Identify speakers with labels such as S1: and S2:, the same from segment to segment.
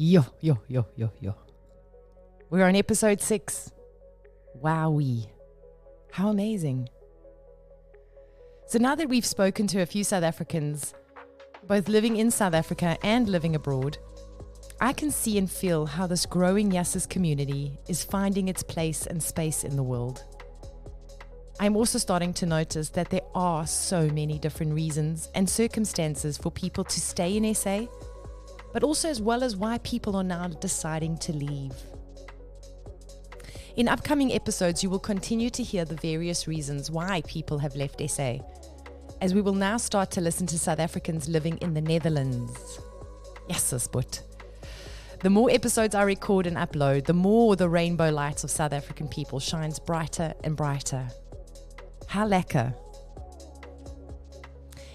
S1: Yo. We're on episode 6. Wowee. How amazing. So now that we've spoken to a few South Africans, both living in South Africa and living abroad, I can see and feel how this growing Yussus community is finding its place and space in the world. I'm also starting to notice that there are so many different reasons and circumstances for people to stay in SA, but also as well as why people are now deciding to leave. In upcoming episodes, you will continue to hear the various reasons why people have left SA, as we will now start to listen to South Africans living in the Netherlands. Yes, but the more episodes I record and upload, the more the rainbow light of South African people shines brighter and brighter. How lekker.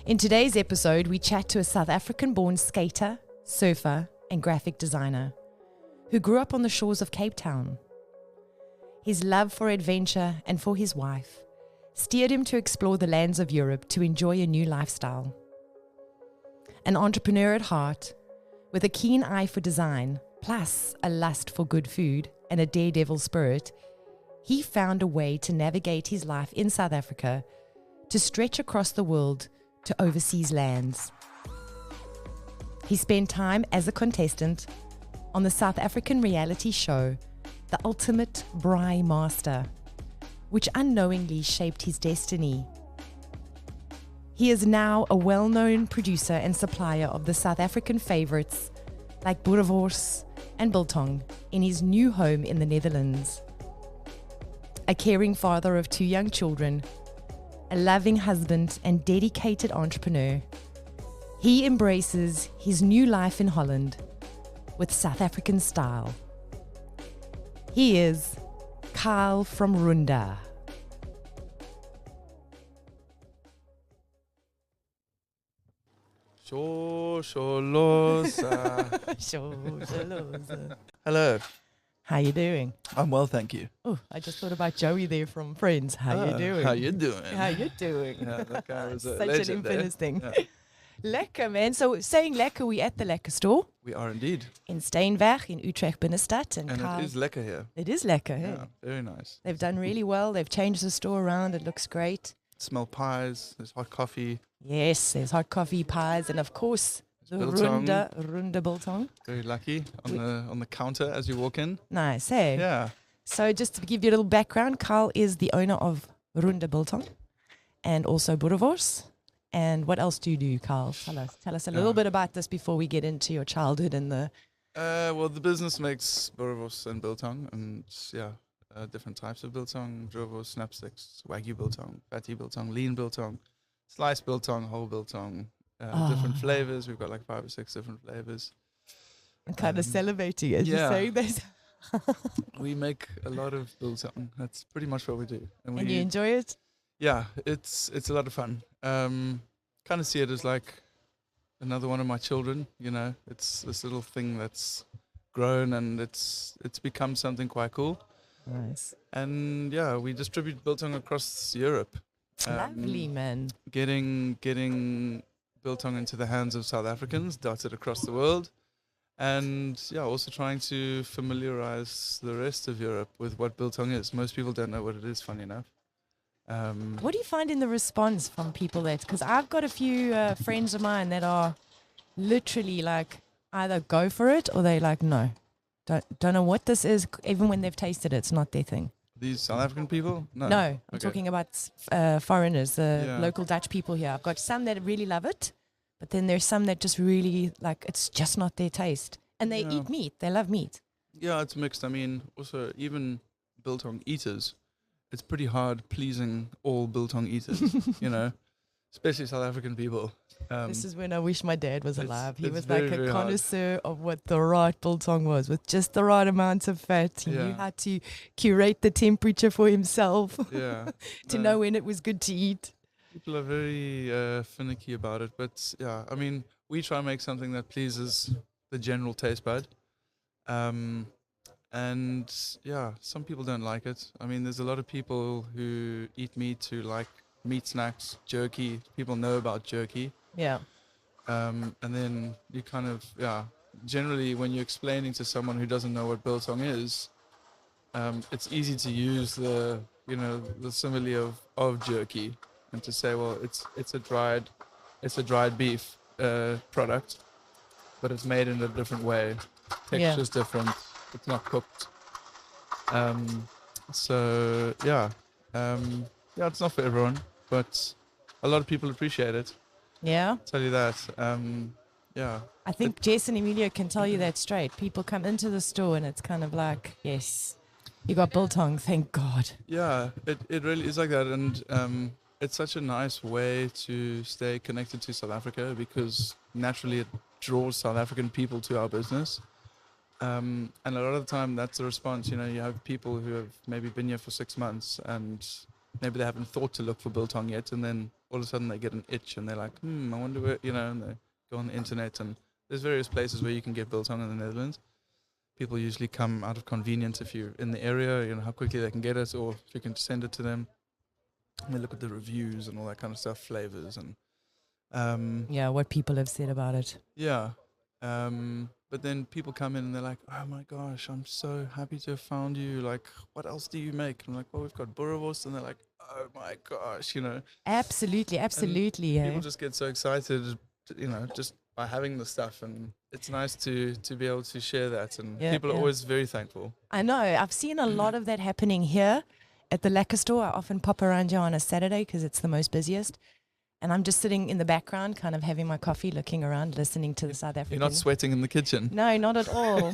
S1: In today's episode, we chat to a South African-born skater, surfer, and graphic designer who grew up on the shores of Cape Town. His love for adventure and for his wife steered him to explore the lands of Europe to enjoy a new lifestyle. An entrepreneur at heart, with a keen eye for design, plus a lust for good food and a daredevil spirit, he found a way to navigate his life in South Africa to stretch across the world to overseas lands. He spent time as a contestant on the South African reality show, The Ultimate Braai Master, which unknowingly shaped his destiny. He is now a well-known producer and supplier of the South African favorites like Boerewors and Biltong in his new home in the Netherlands. A caring father of 2 young children, a loving husband and dedicated entrepreneur, he embraces his new life in Holland with South African style. He is Carl from Runda.
S2: Hello.
S1: How you doing?
S2: I'm well, thank you.
S1: Oh, I just thought about Joey there from Friends. How you doing?
S2: How you doing?
S1: How you doing?
S2: Yeah, that guy was a
S1: Such
S2: legend
S1: an infamous thing.
S2: Yeah.
S1: Lekker, man. So saying lekker, we at the Lekker store
S2: We are indeed.
S1: in Steenweg in Utrecht Binnenstad.
S2: And
S1: Carl,
S2: it is lekker here.
S1: it is lekker. Hey?
S2: Yeah, very nice.
S1: They've done really well. They've changed the store around. It looks great.
S2: Smell pies, there's hot coffee.
S1: Yes, there's hot coffee, pies, and of course the
S2: Biltong.
S1: Runda Biltong.
S2: Very lucky on the counter as you walk in.
S1: Nice, hey?
S2: Yeah.
S1: So just to give you a little background, Carl is the owner of Runda Biltong and also Boerewors. And what else do you do, Carl? Tell us a little bit about this before we get into your childhood and the...
S2: Well, the business makes Boerewors and Biltong, and different types of Biltong, Boerewors, snapsticks, Wagyu Biltong, fatty Biltong, lean Biltong, sliced Biltong, whole Biltong, different flavors. We've got like 5 or 6 different flavors.
S1: I'm kind of salivating as you're saying this.
S2: We make a lot of Biltong. That's pretty much what we do.
S1: And you enjoy it?
S2: Yeah, it's a lot of fun. Kind of see it as like another one of my children, you know. It's this little thing that's grown and it's become something quite cool.
S1: Nice.
S2: And yeah, we distribute Biltong across Europe.
S1: Lovely, man.
S2: Getting Biltong into the hands of South Africans, dotted across the world. And yeah, also trying to familiarize the rest of Europe with what Biltong is. Most people don't know what it is, funny enough.
S1: What do you find in the response from people that, because I've got a few friends of mine that are literally like either go for it or they like, no, don't know what this is. Even when they've tasted it, it's not their thing.
S2: These South African people? No,
S1: I'm talking about foreigners, the local Dutch people here. I've got some that really love it, but then there's some that just really like, it's just not their taste. And they eat meat. They love meat.
S2: Yeah, it's mixed. I mean, also even Biltong eaters, it's pretty hard pleasing all Biltong eaters, you know, especially South African people.
S1: This is when I wish my dad was alive. He was
S2: very,
S1: like a
S2: very
S1: connoisseur of what the right Biltong was, with just the right amount of fat. He knew how to curate the temperature for himself to know when it was good to eat.
S2: People are very finicky about it. But yeah, I mean, we try and make something that pleases the general taste bud. And yeah, some people don't like it. I mean, there's a lot of people who eat meat who like meat snacks, jerky. People know about jerky.
S1: Yeah.
S2: And then you kind of, generally when you're explaining to someone who doesn't know what biltong is, it's easy to use the simile of jerky, and to say, well, it's a dried beef product, but it's made in a different way. Texture's different. It's not cooked. So yeah, it's not for everyone, but a lot of people appreciate it.
S1: Yeah.
S2: I'll tell you that. Yeah.
S1: I think Jess and Emilio can tell you that straight. People come into the store and it's kind of like, yes, you got biltong, thank God.
S2: Yeah, it really is like that, and it's such a nice way to stay connected to South Africa, because naturally it draws South African people to our business. And a lot of the time that's the response. You have people who have maybe been here for 6 months and maybe they haven't thought to look for biltong yet, and then all of a sudden they get an itch and they're like, I wonder where, and they go on the internet, and there's various places where you can get biltong in the Netherlands. People usually come out of convenience if you're in the area, how quickly they can get it, or if you can send it to them. And they look at the reviews and all that kind of stuff, flavors and
S1: what people have said about it.
S2: Yeah. But then people come in and they're like, oh my gosh, I'm so happy to have found you. Like, what else do you make? And I'm like, well, we've got Boerewors. And they're like, oh my gosh,
S1: Absolutely.
S2: And people just get so excited, just by having the stuff. And it's nice to be able to share that. And people are always very thankful.
S1: I know. I've seen a lot of that happening here at the Lekker store. I often pop around here on a Saturday because it's the most busiest. And I'm just sitting in the background, kind of having my coffee, looking around, listening to the South African.
S2: You're not sweating in the kitchen?
S1: No, not at all.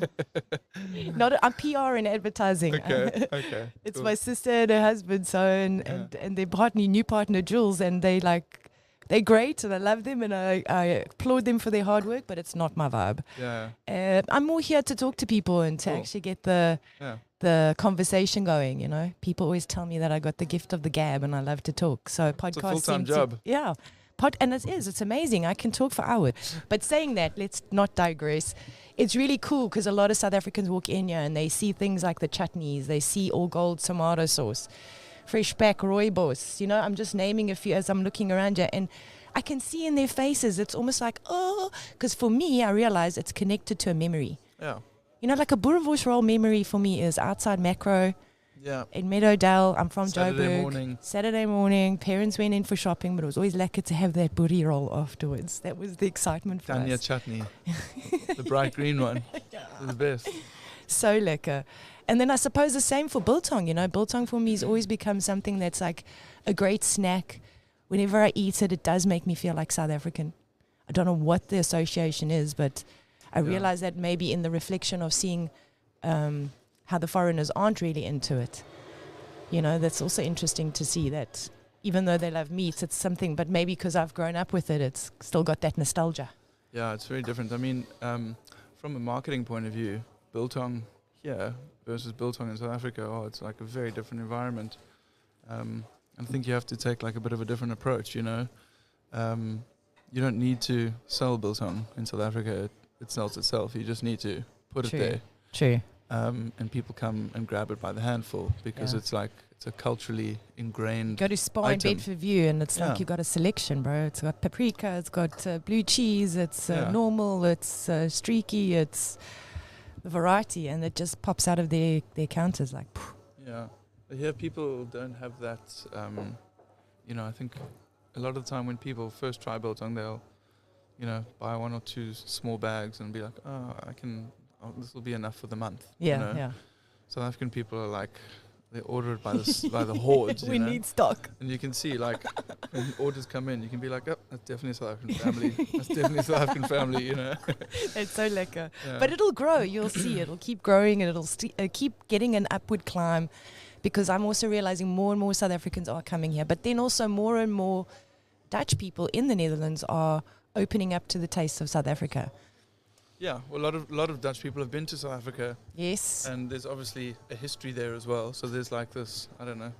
S1: I'm PR and advertising.
S2: Okay.
S1: It's cool. My sister and her husband, and their new partner, Jules, and they're great, and I love them, and I applaud them for their hard work, but it's not my vibe.
S2: Yeah.
S1: I'm more here to talk to people and to actually get the conversation going. People always tell me that I got the gift of the gab and I love to talk. So podcast,
S2: it's a full-time job.
S1: And it's amazing. I can talk for hours. But saying that, let's not digress. It's really cool because a lot of South Africans walk in here and they see things like the chutneys. They see all gold tomato sauce, fresh back rooibos. I'm just naming a few as I'm looking around here, and I can see in their faces, it's almost like, because for me, I realize it's connected to a memory.
S2: Yeah.
S1: Like a Boerewors roll memory for me is outside Macro in Meadowdale. I'm from Joburg. Saturday morning. Parents went in for shopping, but it was always lekker to have that boerie roll afterwards. That was the excitement for
S2: Dania
S1: us.
S2: chutney. The bright green one. The best.
S1: So lekker. And then I suppose the same for biltong. Biltong for me has always become something that's like a great snack. Whenever I eat it, it does make me feel like South African. I don't know what the association is, but I realize that maybe in the reflection of seeing how the foreigners aren't really into it. That's also interesting to see that even though they love meat, it's something, but maybe because I've grown up with it, it's still got that nostalgia.
S2: Yeah, it's very different. I mean, from a marketing point of view, biltong here versus biltong in South Africa, it's like a very different environment. I think you have to take like a bit of a different approach, You don't need to sell biltong in South Africa. It sells itself. You just need to put it there.
S1: True.
S2: And people come and grab it by the handful because it's a culturally ingrained
S1: Go to Spa in Bedford View and it's like you got a selection, bro. It's got paprika, it's got blue cheese, it's normal, it's streaky, it's the variety, and it just pops out of their counters like. Phew.
S2: Yeah. Here people don't have that. I think a lot of the time when people first try biltong, they'll buy 1 or 2 small bags and be like, this will be enough for the month.
S1: Yeah.
S2: South African people are like, they order it by the hordes.
S1: We need stock.
S2: And you can see, like, when orders come in, you can be like, oh, that's definitely a South African family. That's definitely a South African family,
S1: It's so lekker. Yeah. But it'll grow. You'll see. It'll keep growing and it'll keep getting an upward climb, because I'm also realizing more and more South Africans are coming here. But then also more and more Dutch people in the Netherlands are opening up to the taste of South Africa.
S2: Yeah, well, a lot of Dutch people have been to South Africa.
S1: Yes.
S2: And there's obviously a history there as well. So there's like this, I don't know,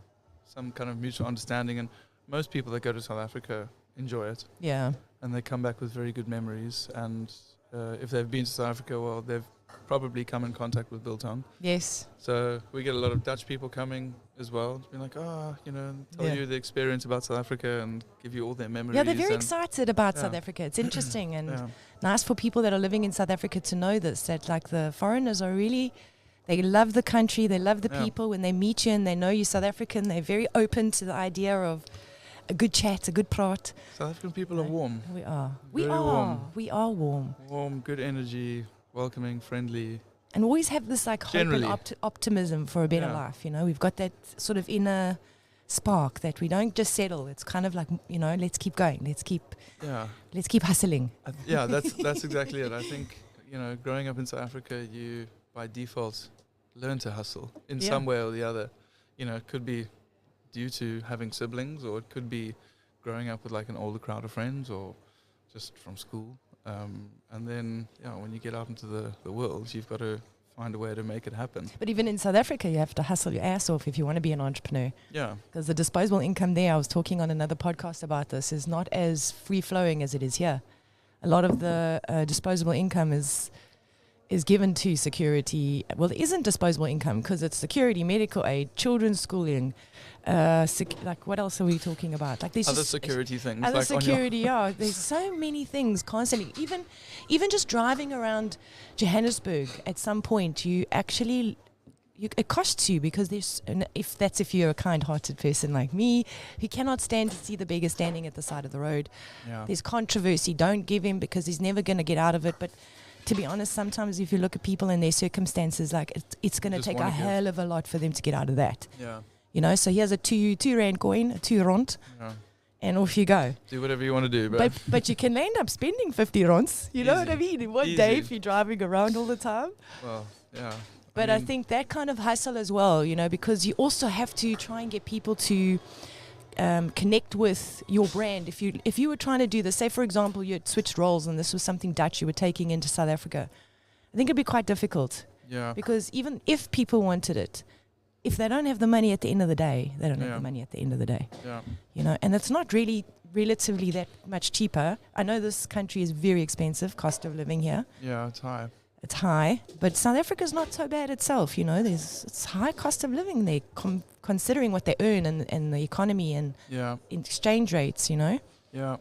S2: some kind of mutual understanding. And most people that go to South Africa enjoy it.
S1: Yeah.
S2: And they come back with very good memories. And if they've been to South Africa, well, they've probably come in contact with biltong.
S1: Yes.
S2: So we get a lot of Dutch people coming as well, being like, tell you the experience about South Africa and give you all their memories.
S1: Yeah, they're very excited about South Africa. It's interesting and nice for people that are living in South Africa to know this, that like the foreigners are really, they love the country, they love the people. When they meet you and they know you're South African, they're very open to the idea of a good chat, a good praat.
S2: South African people are warm.
S1: We are.
S2: Warm.
S1: We are warm.
S2: Warm, good energy, welcoming, friendly.
S1: And always have this like hope and optimism for a better life. You know, we've got that sort of inner spark that we don't just settle. It's kind of like, let's keep going. Let's keep hustling.
S2: That's exactly it. I think, growing up in South Africa, you by default learn to hustle in some way or the other. It could be due to having siblings, or it could be growing up with like an older crowd of friends, or just from school. And then, when you get out into the world, you've got to find a way to make it happen.
S1: But even in South Africa, you have to hustle your ass off if you want to be an entrepreneur.
S2: Yeah.
S1: Because the disposable income there, I was talking on another podcast about this, is not as free-flowing as it is here. A lot of the disposable income is given to security. Well, it isn't disposable income because it's security, medical aid, children's schooling, like what else are we talking about? Like
S2: other security things.
S1: Other security, there's so many things constantly. Even just driving around Johannesburg, at some point it costs you, because if you're a kind-hearted person like me who cannot stand to see the beggar standing at the side of the road. Yeah. There's controversy. Don't give him, because he's never going to get out of it. But to be honest, sometimes if you look at people and their circumstances, like it's going to take a hell of a lot for them to get out of that.
S2: Yeah.
S1: So here's a 2 rand coin, a 2 rand, and off you go.
S2: Do whatever you want to do.
S1: But you can end up spending 50 rands. You know what I mean? In one day if you're driving around all the time.
S2: Well, yeah.
S1: But I think that kind of hustle as well, because you also have to try and get people to connect with your brand. If you were trying to do this, say for example you had switched roles and this was something Dutch you were taking into South Africa, I think it'd be quite difficult.
S2: Yeah.
S1: Because even if people wanted it, if they don't have the money at the end of the day, they don't have the money at the end of the day.
S2: Yeah.
S1: And it's not really relatively that much cheaper. I know this country is very expensive, cost of living here.
S2: Yeah, it's high.
S1: It's high, but South Africa's not so bad itself. It's high cost of living there, considering what they earn and the economy and exchange rates.
S2: Yeah.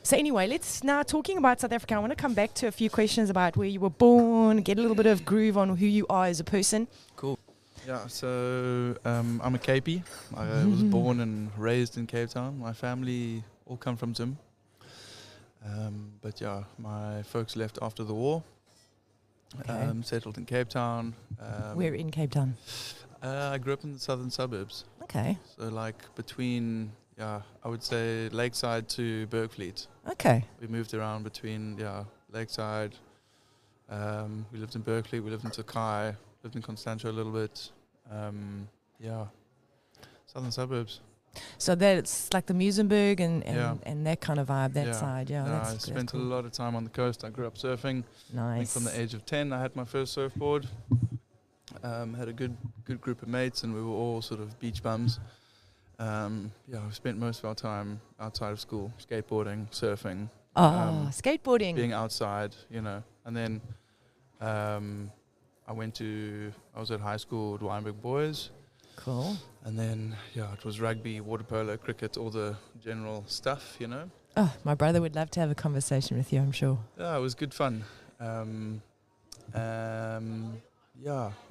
S1: So anyway, let's now talking about South Africa. I want to come back to a few questions about where you were born, get a little bit of groove on who you are as a person.
S2: Cool. Yeah. So I'm a Capie. I was born and raised in Cape Town. My family all come from Zim. But my folks left after the war.
S1: Okay.
S2: Settled in Cape Town.
S1: Where in Cape Town?
S2: I grew up in the southern suburbs.
S1: Okay.
S2: So like between, I would say Lakeside to Bergfleet.
S1: Okay.
S2: We moved around between, Lakeside. We lived in Berkeley, we lived in Tokai, lived in Constantia a little bit. Southern suburbs.
S1: So that's like the Muizenberg and that kind of vibe, that side.
S2: I spent a lot of time on the coast. I grew up surfing.
S1: Nice.
S2: I think from the age of 10, I had my first surfboard. Had a good group of mates, and we were all sort of beach bums. We spent most of our time outside of school, skateboarding, surfing.
S1: Skateboarding.
S2: Being outside, And then I was at high school at Wynberg Boys.
S1: Cool.
S2: And then, it was rugby, water polo, cricket, all the general stuff,
S1: Oh, my brother would love to have a conversation with you, I'm sure.
S2: Yeah, it was good fun.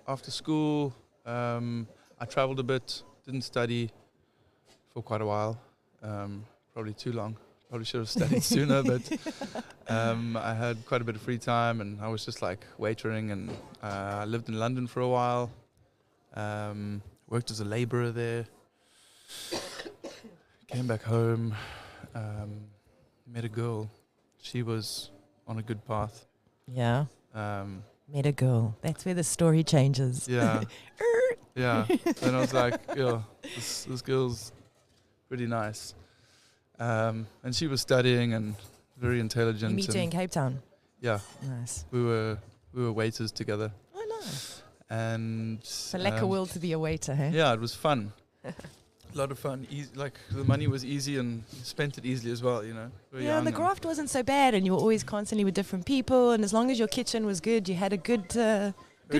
S2: After school, I traveled a bit, didn't study for quite a while, probably too long. Probably should have studied sooner, but I had quite a bit of free time, and I was just like waitering, and I lived in London for a while. Worked as a labourer there. Came back home. Met a girl. She was on a good path.
S1: Yeah. Met a girl. That's where the story changes.
S2: Yeah. Yeah. And I was like, this girl's pretty nice. And she was studying and very intelligent.
S1: You meet her in Cape Town?
S2: Yeah.
S1: Nice.
S2: We were waiters together.
S1: Oh, nice.
S2: And
S1: It's a lekker will to be a waiter, hey?
S2: Yeah, it was fun. A lot of fun. Like the money was easy and you spent it easily as well, you know.
S1: Yeah, and the graft wasn't so bad, and you were always constantly with different people, and as long as your kitchen was good, you had a good vibe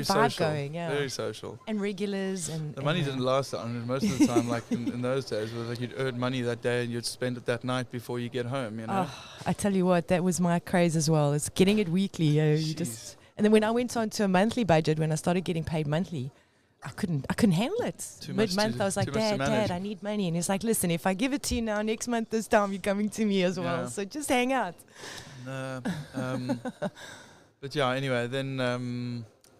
S2: social,
S1: going. Yeah,
S2: very social.
S1: And regulars and
S2: the money didn't last on most of the time. Like in those days, it was like you'd earn money that day and you'd spend it that night before you get home. You know.
S1: Oh, I tell you what, that was my craze as well. It's getting it weekly. You just. And then when I went on to a monthly budget, when I started getting paid monthly, I couldn't handle it. Mid-month, I was like, Dad, I need money. And he's like, listen, if I give it to you now, next month this time, you're coming to me as well. So just hang out.
S2: But yeah, anyway, then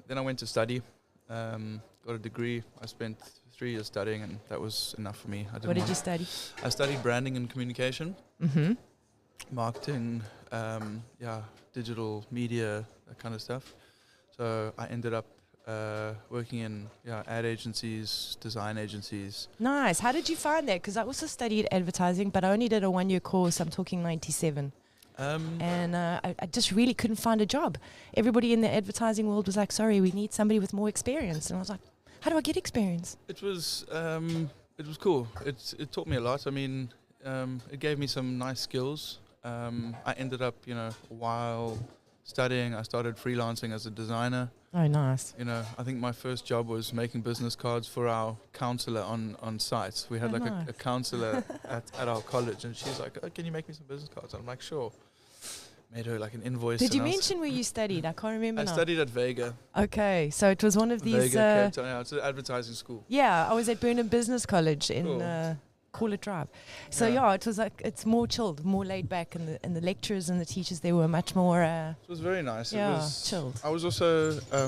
S2: I went to study, got a degree. I spent 3 years studying, and that was enough for me.
S1: What did you study?
S2: I studied branding and communication, marketing, digital media, that kind of stuff. So I ended up working in ad agencies, design agencies.
S1: Nice. How did you find that? Because I also studied advertising, but I only did a 1-year course. I'm talking 97. And I just really couldn't find a job. Everybody in the advertising world was like, sorry, we need somebody with more experience. And I was like, how do I get experience?
S2: It was cool. It taught me a lot. I mean, it gave me some nice skills. I ended up, while studying, I started freelancing as a designer.
S1: Oh, nice.
S2: I think my first job was making business cards for our counselor on site. We had a counselor at our college, and she's like, oh, can you make me some business cards? I'm like, sure. Made her like an invoice.
S1: Did you mention where you studied? I can't remember now.
S2: I studied at Vega.
S1: Okay, so it was one of these...
S2: Vega, Cape Town, it's an advertising school.
S1: Yeah, I was at Burnham Business College in Call It Drive. So it was like, it's more chilled, more laid back, and the lecturers and the teachers, they were much more... it
S2: was very nice.
S1: Yeah,
S2: it was
S1: chilled.
S2: I was also, I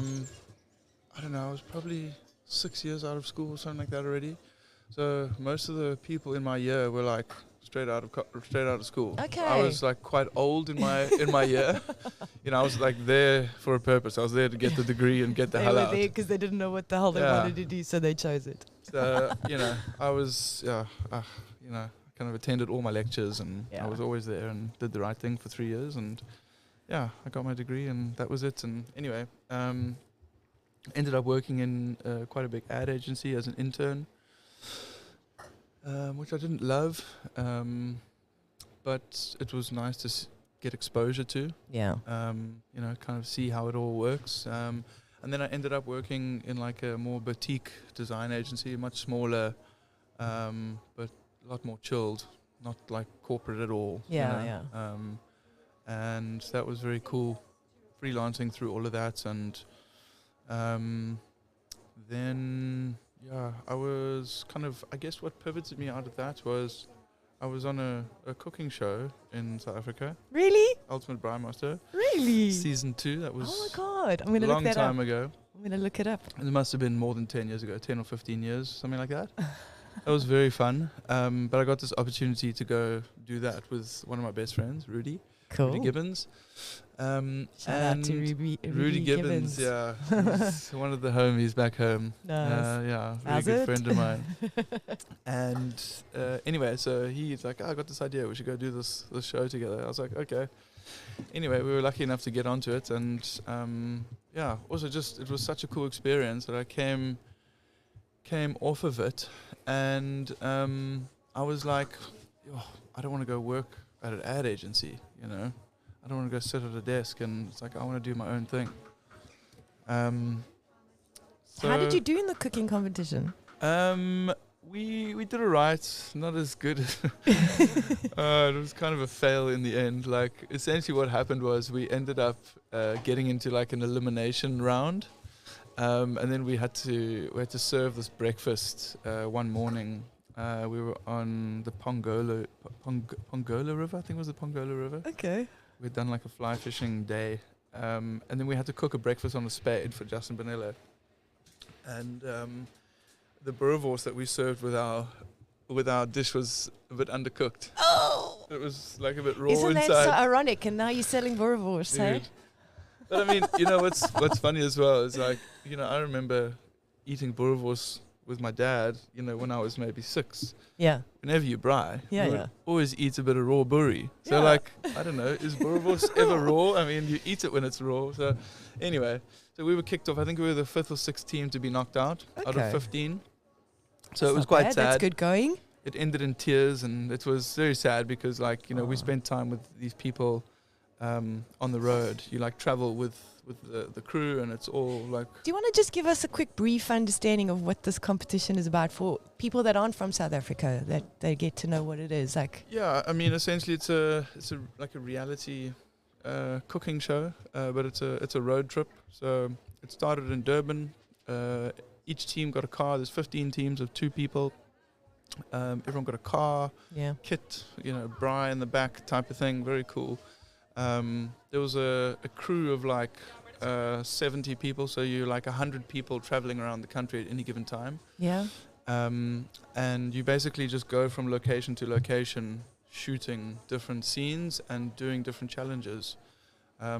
S2: don't know, I was probably 6 years out of school or something like that already. So most of the people in my year were like straight out of school.
S1: Okay.
S2: I was like quite old in my year. I was like there for a purpose. I was there to get the degree and get the hell out.
S1: They were there because they didn't know what the hell they wanted to do, so they chose it.
S2: So, I was, kind of attended all my lectures, and I was always there and did the right thing for 3 years, and I got my degree, and that was it. And anyway, ended up working in quite a big ad agency as an intern, which I didn't love, but it was nice to get exposure to. Yeah. Kind of see how it all works. And then I ended up working in like a more boutique design agency, much smaller, but a lot more chilled, not like corporate at all.
S1: Yeah.
S2: And that was very cool, freelancing through all of that. And then, I was kind of, I guess what pivoted me out of that was I was on a cooking show in South Africa.
S1: Really?
S2: Ultimate Braai Master.
S1: Really?
S2: Season 2. That was
S1: oh my God. I'm going to look that up.
S2: A long time ago.
S1: I'm going to look it up.
S2: It must have been more than 10 years ago, 10 or 15 years, something like that. That was very fun. But I got this opportunity to go do that with one of my best friends, Rudy.
S1: Cool.
S2: Rudy Gibbons.
S1: Shout out to Rudy
S2: Gibbons. Yeah. He's one of the homies back home.
S1: Nice.
S2: Really good friend of mine. And anyway, so he's like, I got this idea. We should go do this show together. I was like, okay. Anyway, we were lucky enough to get onto it. And also just, it was such a cool experience that I came off of it. And I was like, I don't want to go work at an ad agency, I don't want to go sit at a desk, and it's like I want to do my own thing.
S1: So how did you do in the cooking competition?
S2: We did alright, not as good. It was kind of a fail in the end. Like essentially what happened was we ended up getting into like an elimination round, and then we had to serve this breakfast one morning. We were on the Pongola River, I think it was the Pongola River.
S1: Okay.
S2: We'd done like a fly fishing day, and then we had to cook a breakfast on a spade for Justin Bonello. And the boerewors that we served with our dish was a bit undercooked.
S1: Oh!
S2: It was like a bit raw
S1: Isn't
S2: inside.
S1: Isn't that so ironic? And now you're selling boerewors, hey?
S2: But I mean, what's funny as well is like, I remember eating boerewors with my dad, when I was maybe 6.
S1: Yeah.
S2: Whenever you braai, you would always eat a bit of raw boerie. So like, I don't know, is boerewors ever raw? I mean, you eat it when it's raw. So anyway, so we were kicked off. I think we were the 5th or 6th team to be knocked out of 15. So it was
S1: Not
S2: quite
S1: bad.
S2: sad.
S1: That's good going.
S2: It ended in tears, and it was very sad because, like, we
S1: Oh.
S2: spent time with these people on the road. You like travel with the crew, and it's all like.
S1: Do you want to just give us a quick, brief understanding of what this competition is about for people that aren't from South Africa, that they get to know what it is? Like,
S2: Yeah, I mean, essentially, it's a like a reality cooking show, but it's a road trip. So it started in Durban. Each team got a car. There's 15 teams of 2 people. Everyone got a car,
S1: yeah.
S2: kit, braai in the back type of thing. Very cool. There was a crew of like 70 people, so you're like 100 people traveling around the country at any given time.
S1: Yeah.
S2: And you basically just go from location to location, shooting different scenes and doing different challenges.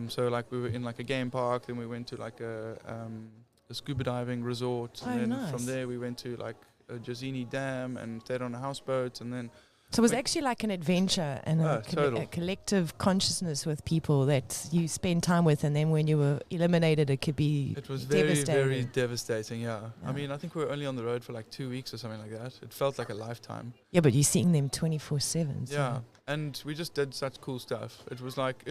S2: So like we were in like a game park, then we went to like a scuba diving resort, and then
S1: nice.
S2: from there we went to like a Jazini Dam and stayed on a houseboat, and then
S1: So it was actually like an adventure and a collective consciousness with people that you spend time with, and then when you were eliminated, it could be
S2: it was
S1: devastating.
S2: very devastating. Yeah. I mean, I think we were only on the road for like 2 weeks or something like that. It felt like a lifetime.
S1: Yeah, but you're seeing them 24/7. So.
S2: Yeah, and we just did such cool stuff. It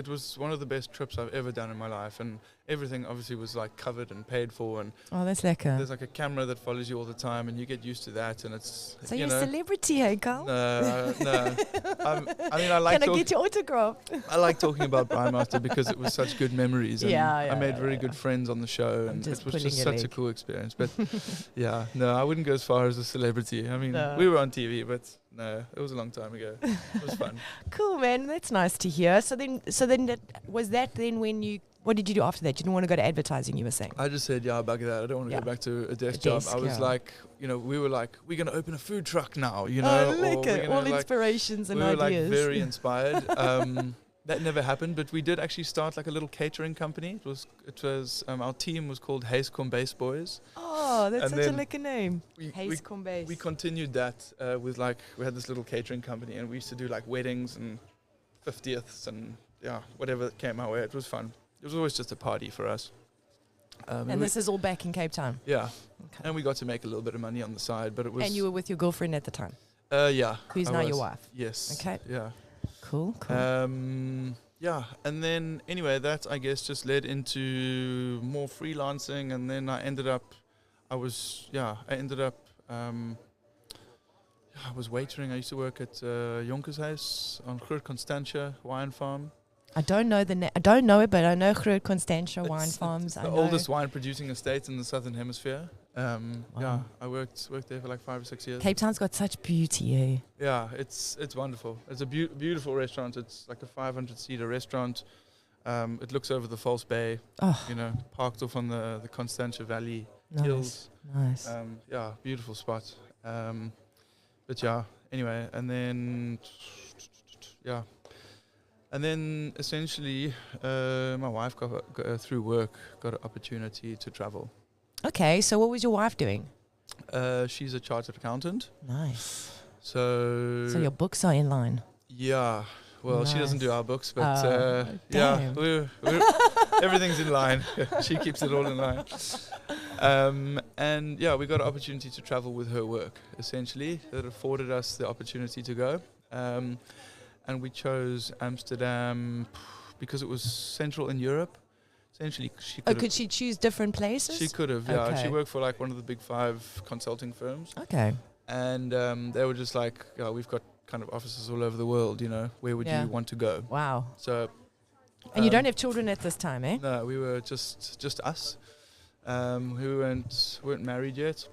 S2: was one of the best trips I've ever done in my life, and everything obviously was like covered and paid for, and
S1: Oh, that's lekker.
S2: there's like a camera that follows you all the time, and you get used to that, and it's
S1: So you're a celebrity, hey, Carl?
S2: No. I mean, I like
S1: Can I get your autograph?
S2: I like talking about Braai Master because it was such good memories, and
S1: Yeah,
S2: I made very good friends on the show, and
S1: just
S2: it was
S1: pulling
S2: just
S1: your
S2: such a
S1: leg.
S2: cool experience. But yeah, no, I wouldn't go as far as a celebrity. I mean,
S1: No.
S2: we were on TV, but no, it was a long time ago. It was fun.
S1: Cool, man. That's nice to hear. So then was that then when you, what did you do after that? You didn't want to go to advertising, you were saying?
S2: I just said, yeah, bugger that. I don't want to
S1: Yeah.
S2: go back to a desk
S1: A
S2: job.
S1: desk,
S2: I was
S1: yeah.
S2: like, we were like, we're going to open a food truck now, or
S1: Oh,
S2: we're
S1: look at
S2: gonna,
S1: all
S2: like,
S1: inspirations and
S2: we were
S1: ideas.
S2: like very inspired. That never happened, but we did actually start like a little catering company. It was our team was called Hayes Base Boys.
S1: Oh, that's
S2: And
S1: such a
S2: then
S1: lekker name.
S2: We
S1: Hayes Combase.
S2: we continued that with like we had this little catering company, and we used to do like weddings and 50ths and whatever came our way. It was fun. It was always just a party for us.
S1: And this is all back in Cape Town.
S2: Yeah,
S1: Okay.
S2: and we got to make a little bit of money on the side, but it was.
S1: And you were with your girlfriend at the time,
S2: yeah.
S1: who's
S2: I
S1: now
S2: was.
S1: your wife.
S2: Yes.
S1: Okay.
S2: Yeah.
S1: Cool.
S2: Yeah, and then anyway, that I guess just led into more freelancing, and then I ended up I was waitering. I used to work at Jonkershuis on Groot Constantia wine farm.
S1: I don't know I don't know it, but I know Groot Constantia wine
S2: It's
S1: farms.
S2: the
S1: I know.
S2: oldest wine producing estate in the Southern Hemisphere. Yeah,
S1: Wow.
S2: I worked there for like 5 or 6 years.
S1: Cape Town's got such beauty, eh?
S2: Yeah, it's wonderful. It's a beautiful restaurant. It's like a 500-seater restaurant. It looks over the False Bay.
S1: Oh,
S2: Parked off on the Constantia Valley
S1: nice.
S2: hills.
S1: Nice.
S2: Yeah, beautiful spot. But yeah, anyway, and then essentially my wife got through work got an opportunity to travel.
S1: Okay, so what was your wife doing?
S2: She's a chartered accountant.
S1: Nice.
S2: So
S1: your books are in line.
S2: yeah. Well, she doesn't do
S1: Nice.
S2: our books, but
S1: damn.
S2: we're everything's in line. She keeps it all in line. And yeah, we got an opportunity to travel with her work, essentially. That afforded us the opportunity to go. And we chose Amsterdam because it was central in Europe. Essentially,
S1: Could she choose different places?
S2: she could have, yeah.
S1: Okay.
S2: She worked for like one of the big 5 consulting firms.
S1: Okay.
S2: And they were just like, we've got kind of offices all over the world, where would
S1: Yeah.
S2: you want to go?
S1: Wow.
S2: So,
S1: And you don't have children at this time, eh?
S2: No, we were just us, who weren't married yet.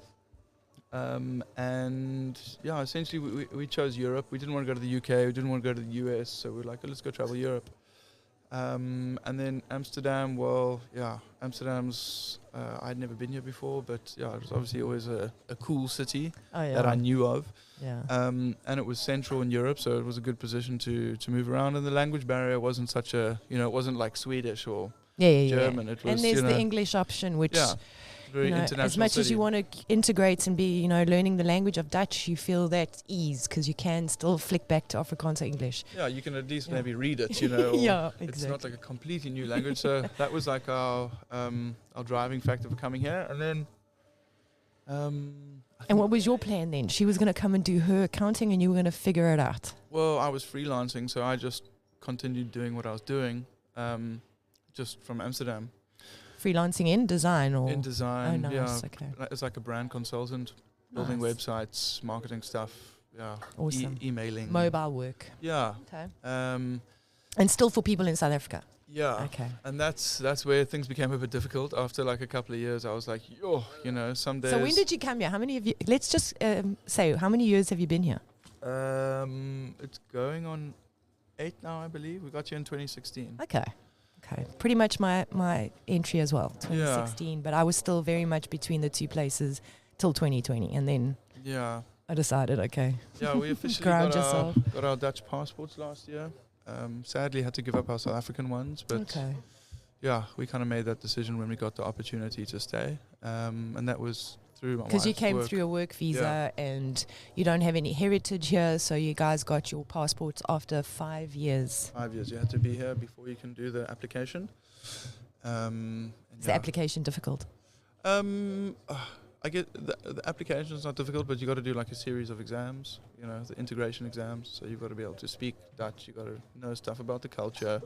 S2: And yeah, essentially we chose Europe. We didn't want to go to the UK. We didn't want to go to the US. So we were like, let's go travel Europe. And then Amsterdam. Well, yeah, Amsterdam's. I'd never been here before, but yeah, it was obviously always a cool city
S1: Oh, yeah.
S2: that I knew of.
S1: Yeah.
S2: And it was central in Europe, so it was a good position to move around. And the language barrier wasn't such a, it wasn't like Swedish or
S1: Yeah.
S2: German. It was,
S1: And there's the English option, which,
S2: yeah, very international.
S1: as much as
S2: city.
S1: you want to integrate and be, learning the language of Dutch, you feel that ease because you can still flick back to Afrikaans or English.
S2: Yeah, you can at least
S1: Yeah.
S2: maybe read it, or
S1: Yeah,
S2: It's not
S1: exactly.
S2: like a completely new language. So that was like our driving factor for coming here. And then I
S1: And what was your plan then? She was going to come and do her accounting and you were going to figure it out.
S2: Well, I was freelancing, so I just continued doing what I was doing, just from Amsterdam.
S1: Freelancing in design or?
S2: In design,
S1: Oh, nice.
S2: yeah.
S1: Okay.
S2: It's like a brand consultant, building
S1: Nice.
S2: websites, marketing stuff, yeah.
S1: Awesome.
S2: Emailing.
S1: Mobile work.
S2: Yeah.
S1: Okay.
S2: Um,
S1: And still for people in South Africa.
S2: yeah.
S1: Okay.
S2: And that's where things became a bit difficult. After like a couple of years, I was like, some days.
S1: So when did you come here? How many of you? Let's just say, how many years have you been here?
S2: It's going on 8 now, I believe. We got here in 2016.
S1: Okay. Pretty much my entry as well, 2016. But I was still very much between the two places till 2020, and then
S2: Yeah.
S1: I decided, okay.
S2: Yeah, we officially
S1: Ground
S2: got
S1: yourself.
S2: our Dutch passports last year. Sadly, had to give up our South African ones, but
S1: Okay.
S2: yeah, we kind of made that decision when we got the opportunity to stay, and that was through my
S1: Because you
S2: wife's
S1: came
S2: work.
S1: through a work visa and you don't have any heritage here, so you guys got your passports after 5 years.
S2: 5 years. You had to be here before you can do the application. And
S1: Is the application difficult?
S2: I get the application is not difficult, but you got to do like a series of exams, the integration exams. So you've got to be able to speak Dutch. You got to know stuff about the culture.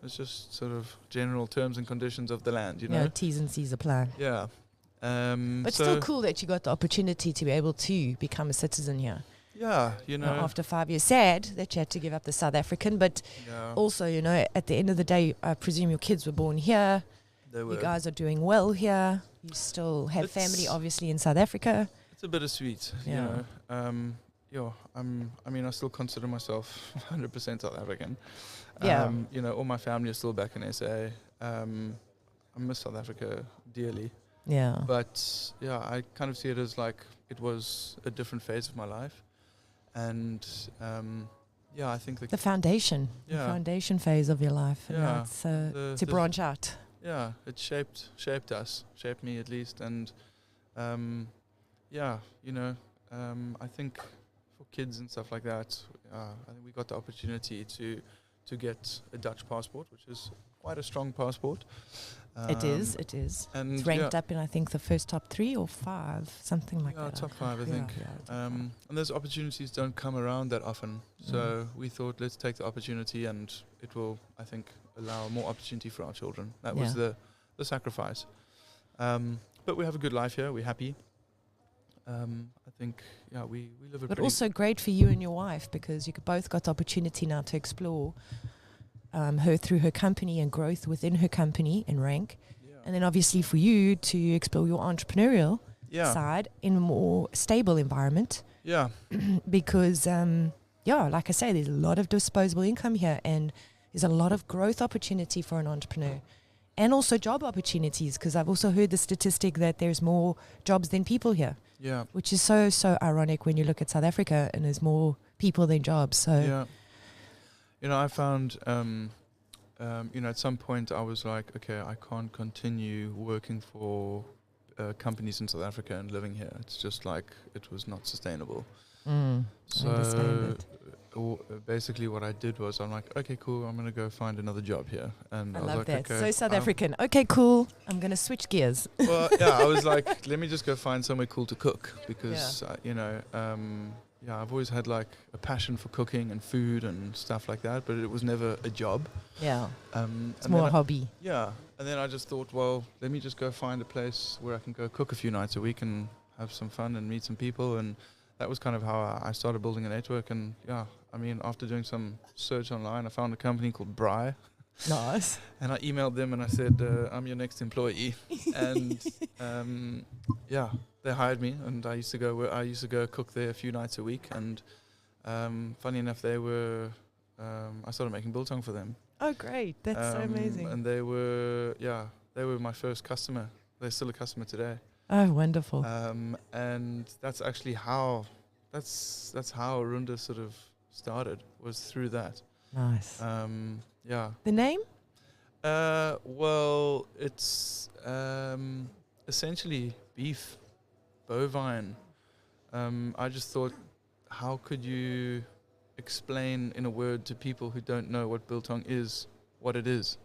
S2: It's just sort of general terms and conditions of the land,
S1: Yeah, T's and C's apply.
S2: Yeah.
S1: But still cool that you got the opportunity to be able to become a citizen here.
S2: Yeah,
S1: After 5 years. Sad that you had to give up the South African, but also, at the end of the day, I presume your kids were born here.
S2: They were.
S1: You guys are doing well here. You still have family, obviously, in South Africa.
S2: It's a bittersweet,
S1: Yeah.
S2: I still consider myself 100% South African.
S1: Yeah.
S2: All my family is still back in SA. I miss South Africa dearly.
S1: Yeah.
S2: But, I kind of see it as like it was a different phase of my life. And, I think
S1: the foundation.
S2: Yeah.
S1: The foundation phase of your life. And
S2: Yeah.
S1: that's to branch out.
S2: Yeah, it shaped us, shaped me at least. And, I think for kids and stuff like that, I think we got the opportunity to get a Dutch passport, which is quite a strong passport.
S1: It is.
S2: And
S1: It's ranked up in, I think, the first top 3 or 5, something like that.
S2: Top 5, I think. And those opportunities don't come around that often. So we thought, let's take the opportunity, and it will, I think, allow more opportunity for our children. That was the sacrifice. But we have a good life here. We're happy. I think, we live a
S1: But
S2: pretty...
S1: also great for you and your wife, because you both got the opportunity now to explore her through her company and growth within her company and rank.
S2: Yeah.
S1: And then obviously for you to explore your entrepreneurial side in a more stable environment.
S2: Yeah.
S1: Because, like I say, there's a lot of disposable income here, and there's a lot of growth opportunity for an entrepreneur. And also job opportunities, because I've also heard the statistic that there's more jobs than people here.
S2: Yeah.
S1: Which is so ironic when you look at South Africa and there's more people than jobs. So
S2: yeah. I found, at some point I was like, okay, I can't continue working for companies in South Africa and living here. It's just like, it was not sustainable. So basically what I did was, I'm like, okay, cool, I'm going to go find another job here. And I was
S1: love
S2: like,
S1: that.
S2: okay,
S1: So South African. Okay, cool. I'm going to switch gears.
S2: Well, I was like, let me just go find somewhere cool to cook, because, I've always had like a passion for cooking and food and stuff like that, but it was never a job.
S1: Yeah. It's
S2: and
S1: more a hobby.
S2: Yeah. And then I just thought, well, let me just go find a place where I can go cook a few nights a week and have some fun and meet some people. And that was kind of how I started building a network. And after doing some search online, I found a company called Braai.
S1: Nice.
S2: And I emailed them and I said, I'm your next employee. And they hired me, and I used to go cook there a few nights a week. And funny enough, I started making biltong for them.
S1: Oh, great. That's so amazing.
S2: And they were my first customer. They're still a customer today.
S1: Oh, wonderful.
S2: And that's actually how Runda sort of started, was through that.
S1: Nice.
S2: The
S1: name?
S2: Well, it's essentially beef, bovine. I just thought, how could you explain in a word to people who don't know what biltong is, what it is?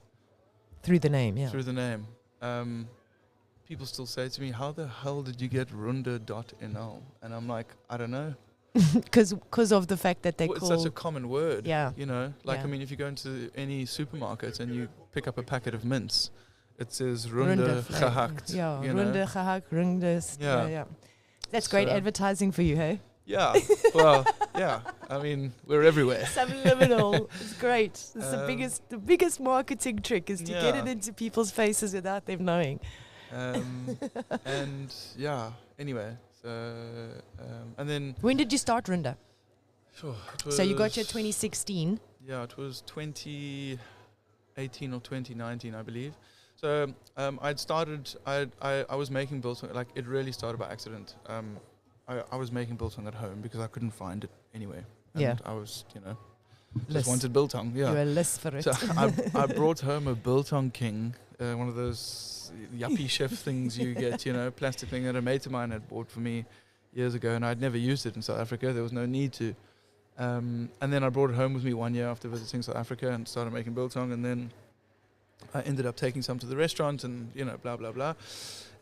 S1: Through the name, yeah.
S2: Through the name. people still say to me, how the hell did you get runde.nl? And I'm like, I don't know.
S1: Because of the fact that they
S2: Well,
S1: call...
S2: it's such a common word.
S1: Yeah.
S2: You know, like,
S1: Yeah.
S2: I mean, if you go into any supermarket and you pick up a packet of mints, it says runde
S1: flavor.
S2: gehakt.
S1: Yeah,
S2: you know?
S1: runde gehakt, rundes.
S2: Yeah.
S1: Yeah. That's great
S2: So-
S1: advertising for you, hey?
S2: Yeah. Well, yeah. I mean, we're everywhere.
S1: Subliminal. It's great. It's
S2: Um,
S1: the biggest marketing trick is to get it
S2: yeah.
S1: into people's faces without them knowing.
S2: And yeah, anyway. So, and then...
S1: When did you start Runda?
S2: Sure,
S1: So you got your 2016.
S2: Yeah, it was 2018 or 2019, I believe. So I'd started, I was making biltong, like it really started by accident. I was making biltong at home because I couldn't find it anyway. And
S1: Yeah.
S2: I was,
S1: List.
S2: just wanted biltong,
S1: You
S2: yeah.
S1: were a list for it.
S2: So I brought home a biltong king, one of those yuppie chef things you get, plastic thing that a mate of mine had bought for me years ago, and I'd never used it in South Africa. There was no need to. And then I brought it home with me 1 year after visiting South Africa and started making biltong, and then I ended up taking some to the restaurant and, blah, blah, blah.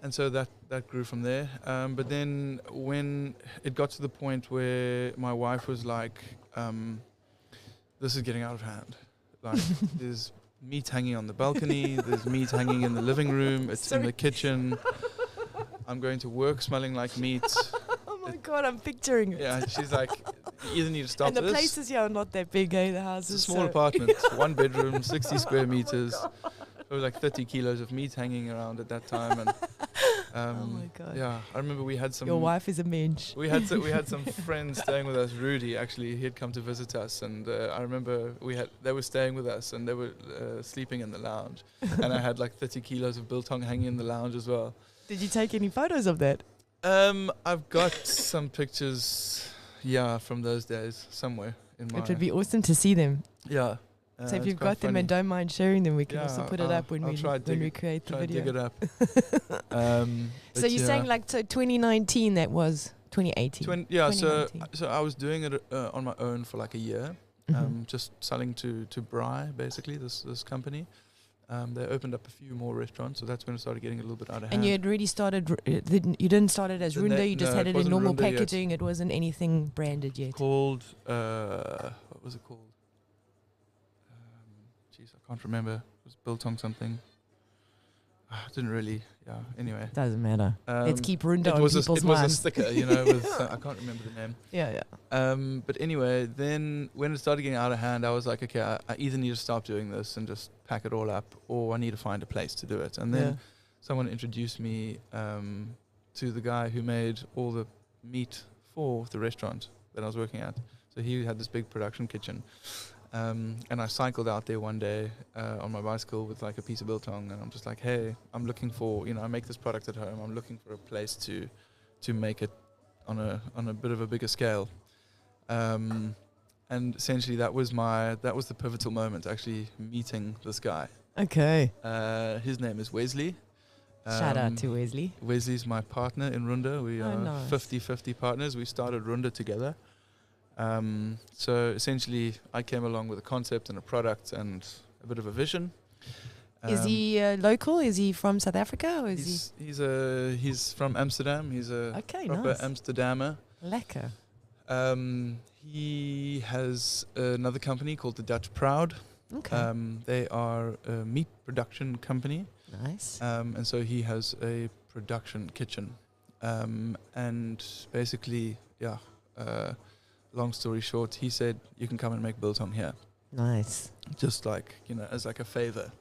S2: And so that grew from there. But then when it got to the point where my wife was like, this is getting out of hand. Like, there's meat hanging on the balcony, there's meat hanging in the living room, it's in the kitchen. I'm going to work smelling like meat.
S1: Oh my God, I'm picturing it.
S2: Yeah, she's like, you either need to stop
S1: And the
S2: this.
S1: places here are not that big, eh? The houses.
S2: It's a small
S1: so-
S2: apartment, 1 bedroom, 60 square meters. There was like 30 kilos of meat hanging around at that time, and
S1: Oh my God.
S2: yeah, I remember we had some.
S1: Your wife is a mensch.
S2: We had some friends staying with us. Rudy, actually, he had come to visit us, and I remember they were staying with us, and they were sleeping in the lounge, and I had like 30 kilos of biltong hanging in the lounge as well.
S1: Did you take any photos of that?
S2: I've got some pictures, from those days somewhere in my.
S1: It would be awesome to see them.
S2: Yeah.
S1: So if
S2: it's
S1: you've
S2: quite
S1: got them
S2: funny.
S1: and don't mind sharing them, we can
S2: Yeah,
S1: also put it up when
S2: I'll try
S1: we
S2: dig
S1: create the
S2: try
S1: video.
S2: dig it up.
S1: So you're saying like 2019, that was 2018.
S2: So
S1: 2019.
S2: I was doing it on my own for like a year, just selling to Braai, basically this company. They opened up a few more restaurants, so that's when it started getting a little bit out of hand.
S1: And you had already started, you didn't start it as Runda, you just
S2: no,
S1: had
S2: it
S1: it in
S2: wasn't
S1: normal
S2: Runda yet.
S1: packaging, it wasn't anything branded yet.
S2: Called what was it called? Jeez, I can't remember. It was Biltong something. I didn't really. Yeah. Anyway,
S1: Doesn't matter. Let's keep Runda
S2: it
S1: on
S2: was
S1: people's
S2: it was a
S1: minds.
S2: sticker, with I can't remember the name.
S1: Yeah.
S2: But anyway, then when it started getting out of hand, I was like, okay, I either need to stop doing this and just pack it all up, or I need to find a place to do it. And then someone introduced me to the guy who made all the meat for the restaurant that I was working at. So he had this big production kitchen. And I cycled out there one day on my bicycle with like a piece of biltong, and I'm just like, hey, I'm looking for, I make this product at home. I'm looking for a place to make it on a bit of a bigger scale. And essentially that was the pivotal moment, actually meeting this guy.
S1: Okay.
S2: His name is Wesley.
S1: Shout out to Wesley.
S2: Wesley's my partner in Runda. We are
S1: nice.
S2: 50-50 partners. We started Runda together. So essentially, I came along with a concept and a product and a bit of a vision.
S1: Is he local? Is he from South Africa? Or is
S2: he's from Amsterdam. He's a proper
S1: nice.
S2: Amsterdammer.
S1: Lekker.
S2: He has another company called the Dutch Proud.
S1: Okay.
S2: They are a meat production company.
S1: Nice.
S2: And so he has a production kitchen. And basically, long story short, he said, you can come and make biltong here.
S1: Nice.
S2: Just like, as like a favor.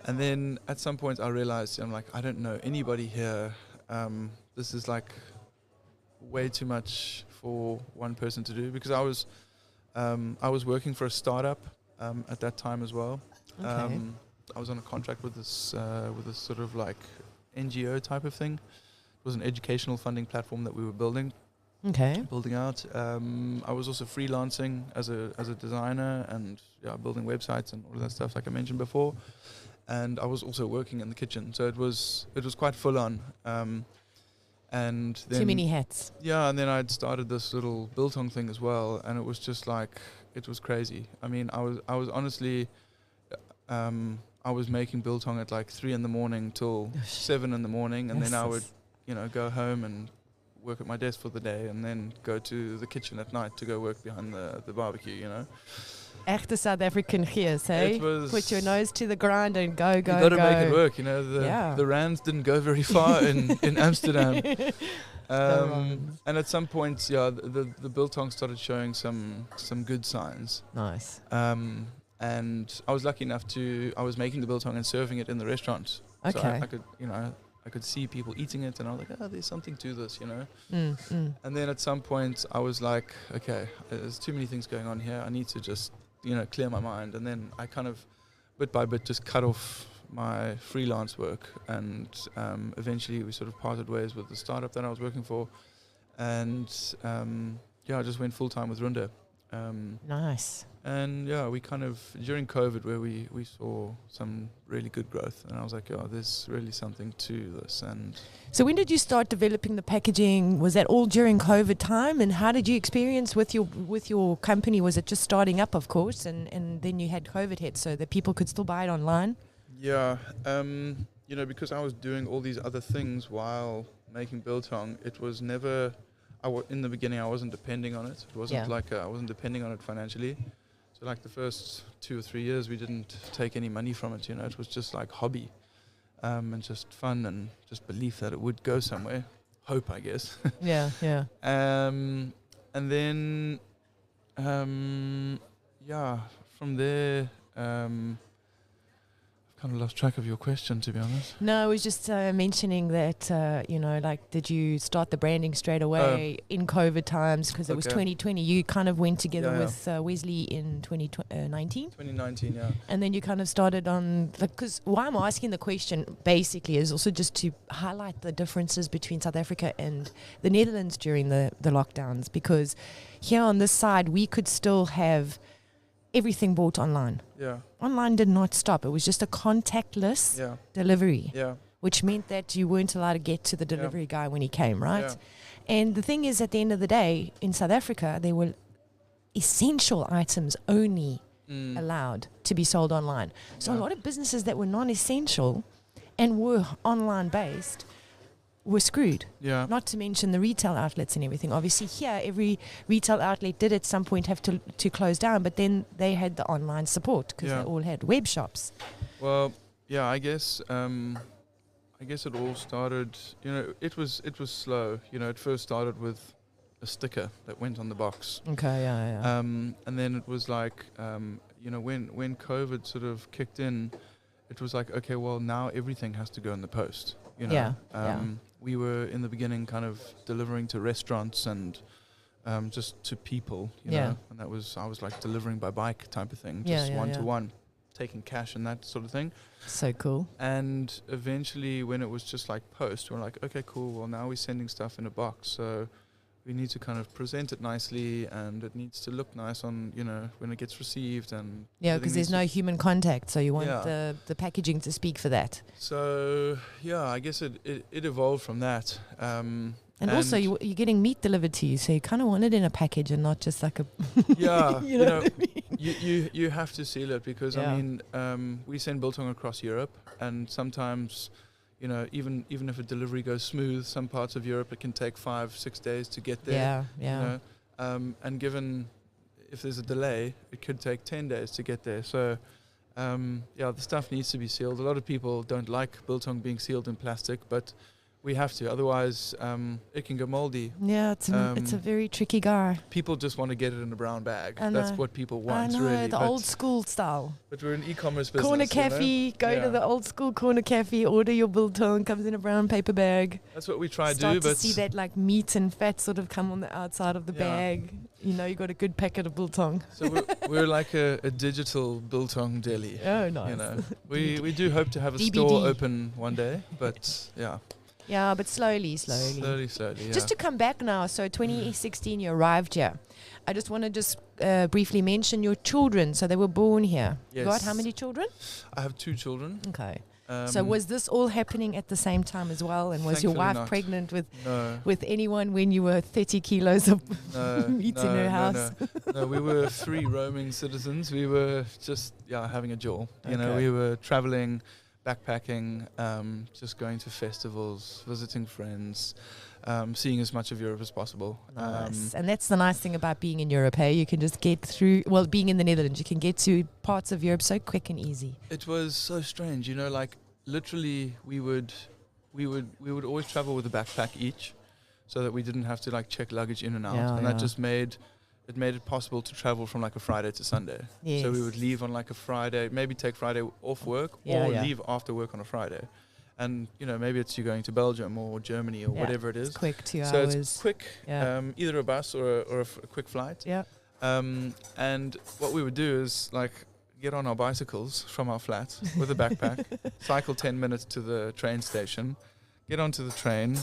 S2: And then at some point I realized, I'm like, I don't know anybody here. This is like way too much for one person to do, because I was working for a startup at that time as well.
S1: Okay.
S2: I was on a contract with this sort of like NGO type of thing. It was an educational funding platform that we were building out. I was also freelancing as a designer and building websites and all of that stuff, like I mentioned before. And I was also working in the kitchen, so it was quite full on. And then
S1: Too many hats.
S2: Yeah, and then I'd started this little biltong thing as well, and it was just like, it was crazy. I mean, I was honestly, I I was making biltong at like 3 a.m. till 7 a.m, and then I would, go home and work at my desk for the day, and then go to the kitchen at night to go work behind the barbecue.
S1: Echte South African gees, hey?
S2: It was,
S1: put your nose to the grind and go.
S2: You got to make it work. The rands didn't go very far in Amsterdam. And at some point, the biltong started showing some good signs.
S1: Nice.
S2: And I was lucky enough I was making the biltong and serving it in the restaurant.
S1: Okay.
S2: So I could, I could see people eating it, and I was like, there's something to this, And then at some point, I was like, okay, there's too many things going on here. I need to just, clear my mind. And then I kind of, bit by bit, just cut off my freelance work, and eventually we sort of parted ways with the startup that I was working for, and I just went full time with Runde.
S1: Nice.
S2: And we kind of, during COVID, where we saw some really good growth, and I was like, there's really something to this. And
S1: so when did you start developing the packaging? Was that all during COVID time? And how did you experience with your company? Was it just starting up, of course, and then you had COVID hit so that people could still buy it online?
S2: Yeah, because I was doing all these other things while making biltong, it was never, in the beginning I wasn't depending on it. It wasn't like I wasn't depending on it financially. So like the first 2 or 3 years we didn't take any money from it, it was just like hobby, and just fun, and just belief that it would go somewhere. Hope, I guess.
S1: Yeah.
S2: And then, from there, kind of lost track of your question, to be honest.
S1: No, I was just mentioning that, did you start the branding straight away in COVID times? Because it was 2020. You kind of went together with Wesley in 2019?
S2: 2019, yeah.
S1: And then you kind of started on, because why I'm asking the question basically is also just to highlight the differences between South Africa and the Netherlands during the lockdowns. Because here on this side, we could still have everything bought online.
S2: Yeah.
S1: Online did not stop. It was just a contactless delivery, which meant that you weren't allowed to get to the delivery guy when he came, right?
S2: Yeah.
S1: And the thing is, at the end of the day, in South Africa, there were essential items only allowed to be sold online. So a lot of businesses that were non-essential and were online based were screwed.
S2: Yeah.
S1: Not to mention the retail outlets and everything. Obviously here, every retail outlet did at some point have to close down, but then they had the online support because they all had web shops.
S2: Well, I guess it all started, it was slow. It first started with a sticker that went on the box.
S1: Okay, yeah.
S2: And then it was like, when COVID sort of kicked in, it was like, okay, well, now everything has to go in the post. We were in the beginning kind of delivering to restaurants and just to people, know, and I was like delivering by bike type of thing, just one-to-one, taking cash and that sort of thing.
S1: So cool.
S2: And eventually when it was just like post, we're like, okay, cool, well now we're sending stuff in a box, so we need to kind of present it nicely, and it needs to look nice on, when it gets received. And
S1: because there's no human contact, so you want the packaging to speak for that.
S2: So I guess it evolved from that.
S1: And also you're getting meat delivered to you, so you kind of want it in a package and not just like a
S2: you have to seal it, because I mean we send biltong across Europe, and sometimes even if a delivery goes smooth, some parts of Europe it can take 5-6 days to get there. And given if there's a delay, it could take 10 days to get there. So the stuff needs to be sealed. A lot of people don't like biltong being sealed in plastic, but we have to, otherwise it can go moldy.
S1: Yeah, it's a very tricky guy.
S2: People just want to get it in a brown bag. That's what people want, really.
S1: The old school style.
S2: But we're an e-commerce business.
S1: Corner cafe, go to the old school corner cafe, order your biltong, comes in a brown paper bag.
S2: That's what we try to do.
S1: Start
S2: but
S1: to see that like meat and fat sort of come on the outside of the bag. You got a good packet of biltong.
S2: So we're like a digital biltong deli.
S1: Oh, nice.
S2: We do hope to have a store open one day, but
S1: Yeah, but slowly.
S2: Slowly,
S1: Just to come back now, so 2016 you arrived here. I just want to briefly mention your children. So they were born here.
S2: Yes.
S1: You got how many children?
S2: I have 2 children.
S1: Okay. So was this all happening at the same time as well? And was your
S2: Thankfully
S1: wife
S2: not.
S1: pregnant
S2: No.
S1: with anyone when you were 30 kilos of meat in her house?
S2: No, we were 3 roaming citizens. We were just having a jaw. You know,
S1: Okay.
S2: we were traveling, backpacking, just going to festivals, visiting friends, seeing as much of Europe as possible.
S1: Nice. And that's the nice thing about being in Europe, hey? You can just get through, well, being in the Netherlands, you can get to parts of Europe so quick and easy.
S2: It was so strange, you know, like literally we would always travel with a backpack each, so that we didn't have to like check luggage in and out.
S1: Yeah,
S2: and that just made it possible to travel from like a Friday to Sunday.
S1: Yes.
S2: So we would leave on like a Friday, maybe take Friday off work,
S1: Yeah,
S2: or
S1: yeah.
S2: leave after work on a Friday. And, you know, maybe it's you going to Belgium or Germany or whatever it is.
S1: It's quick, 2
S2: So
S1: hours.
S2: it's quick,
S1: Yeah.
S2: either a bus or a quick flight.
S1: Yeah.
S2: And what we would do is like get on our bicycles from our flat with a backpack, cycle 10 minutes to the train station, get onto the train,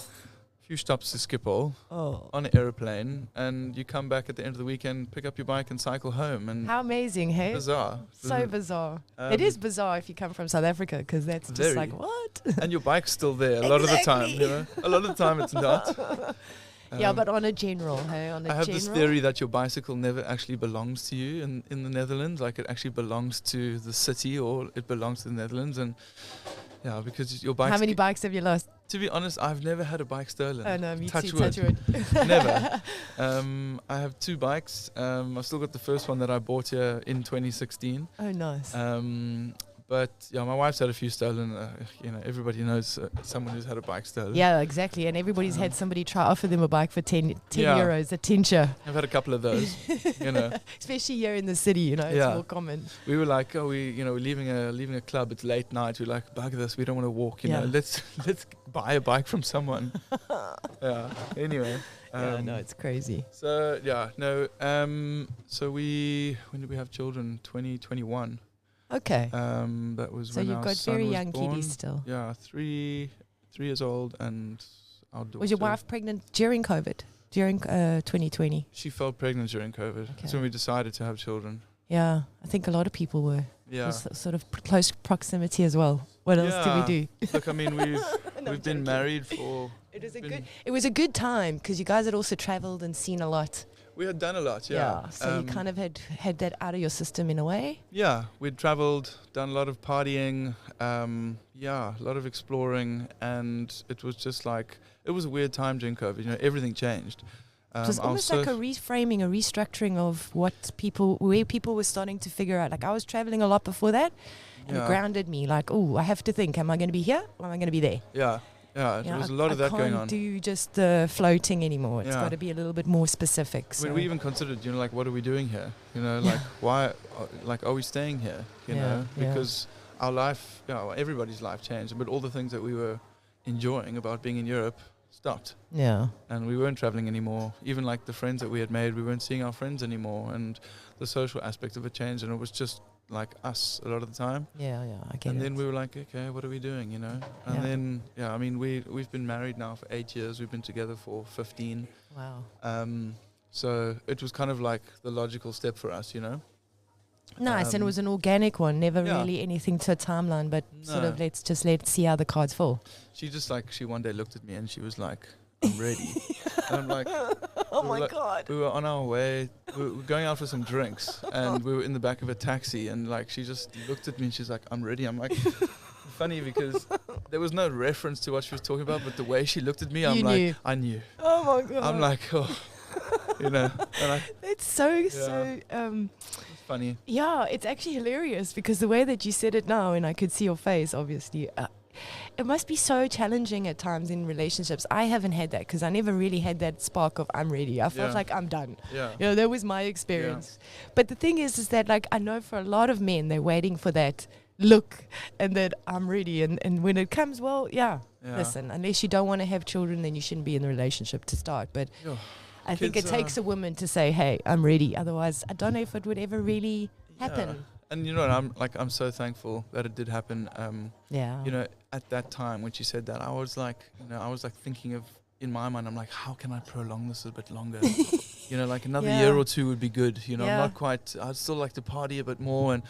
S2: few stops to Schiphol, on an aeroplane, and you come back at the end of the weekend, pick up your bike and cycle home. And
S1: How amazing, hey?
S2: bizarre.
S1: So bizarre. It is bizarre if you come from South Africa, because that's just
S2: Very.
S1: like, what?
S2: And your bike's still there a lot of the time, you know. A lot of the time it's not.
S1: Yeah, but on a general, hey? On a
S2: I have
S1: general.
S2: this theory that your bicycle never actually belongs to you in the Netherlands. Like it actually belongs to the city, or it belongs to the Netherlands. And yeah, because your bike.
S1: How many bikes have you lost?
S2: To be honest, I've never had a bike stolen.
S1: Oh, no, me
S2: Touch
S1: too.
S2: wood.
S1: Touch wood.
S2: Never. I have 2 bikes. I've still got the first one that I bought here in 2016.
S1: Oh, nice.
S2: But yeah, my wife's had a few stolen. You know, everybody knows someone who's had a bike stolen.
S1: Yeah, exactly. And everybody's had somebody try offer them a bike for 10
S2: Yeah.
S1: euros, a tincture.
S2: I've had a couple of those. You know,
S1: Especially here in the city, you know, it's
S2: Yeah.
S1: more common.
S2: we were like, we're leaving a club. It's late night. We're like, bug this. We don't want to walk. You know,
S1: Yeah.
S2: let's buy a bike from someone. Yeah. Anyway.
S1: Yeah, no, it's crazy.
S2: So yeah, no. So when did we have children? 2021.
S1: Okay.
S2: That was
S1: So
S2: when
S1: you've
S2: our
S1: got
S2: son
S1: very
S2: was
S1: young
S2: born.
S1: kiddies still.
S2: Yeah, 3 years old, and our daughter.
S1: Was your wife pregnant during COVID? During 2020?
S2: She fell pregnant during COVID. That's when we decided to have children.
S1: Yeah, I think a lot of people were.
S2: Yeah.
S1: Sort of close proximity as well. What else did we do?
S2: Look, I mean, we've been
S1: joking.
S2: married for.
S1: It was a good time because you guys had also traveled and seen a lot.
S2: We had done a lot, yeah.
S1: So you kind of had that out of your system in a way.
S2: Yeah, we'd traveled, done a lot of partying, a lot of exploring, and it was just like, it was a weird time during COVID. You know, everything changed.
S1: It was almost like a reframing, a restructuring of where people were starting to figure out. Like I was traveling a lot before that, and it grounded me. Like, oh, I have to think: am I going to be here or am I going to be there?
S2: Yeah, yeah. There was a lot of that going on.
S1: I can't do just floating anymore. It's got to be a little bit more specific. So.
S2: We even considered, you know, like, what are we doing here? You know, like, why? Like, are we staying here? You know, because our life, everybody's life changed, but all the things that we were enjoying about being in Europe stopped.
S1: Yeah.
S2: And we weren't traveling anymore. Even like the friends that we had made, we weren't seeing our friends anymore, and the social aspect of it changed, and it was just like us a lot of the time.
S1: Yeah, I get it.
S2: And then we were like, okay, what are we doing, you know? And then, I mean, we've been married now for 8 years. We've been together for 15.
S1: Wow.
S2: So it was kind of like the logical step for us, you know?
S1: Nice, and it was an organic one, never really anything to a timeline, but sort of let's see how the cards fall.
S2: She just like, she one day looked at me and she was like, I'm ready. And I'm like,
S1: oh my God.
S2: We were on our way, we were going out for some drinks, and we were in the back of a taxi, and like she just looked at me and she's like, I'm ready. I'm like, funny because there was no reference to what she was talking about, but the way she looked at me, I'm like, I knew.
S1: Oh my God.
S2: I'm like, oh, you know.
S1: It's so
S2: funny.
S1: Yeah, it's actually hilarious because the way that you said it now, and I could see your face, obviously, it must be so challenging at times in relationships. I haven't had that because I never really had that spark of I'm ready. I felt like I'm done.
S2: Yeah.
S1: You know, that was my experience. But the thing is that like I know for a lot of men, they're waiting for that look and that I'm ready. And when it comes, well, listen, unless you don't want to have children, then you shouldn't be in the relationship to start. But I think it takes a woman to say, hey, I'm ready. Otherwise, I don't know if it would ever really happen.
S2: And you know what, I'm so thankful that it did happen. You know, at that time when she said that, I was like thinking of, in my mind, I'm like, how can I prolong this a bit longer? You know, like another
S1: Yeah.
S2: year or two would be good. You know,
S1: Yeah.
S2: not quite. I'd still like to party a bit more,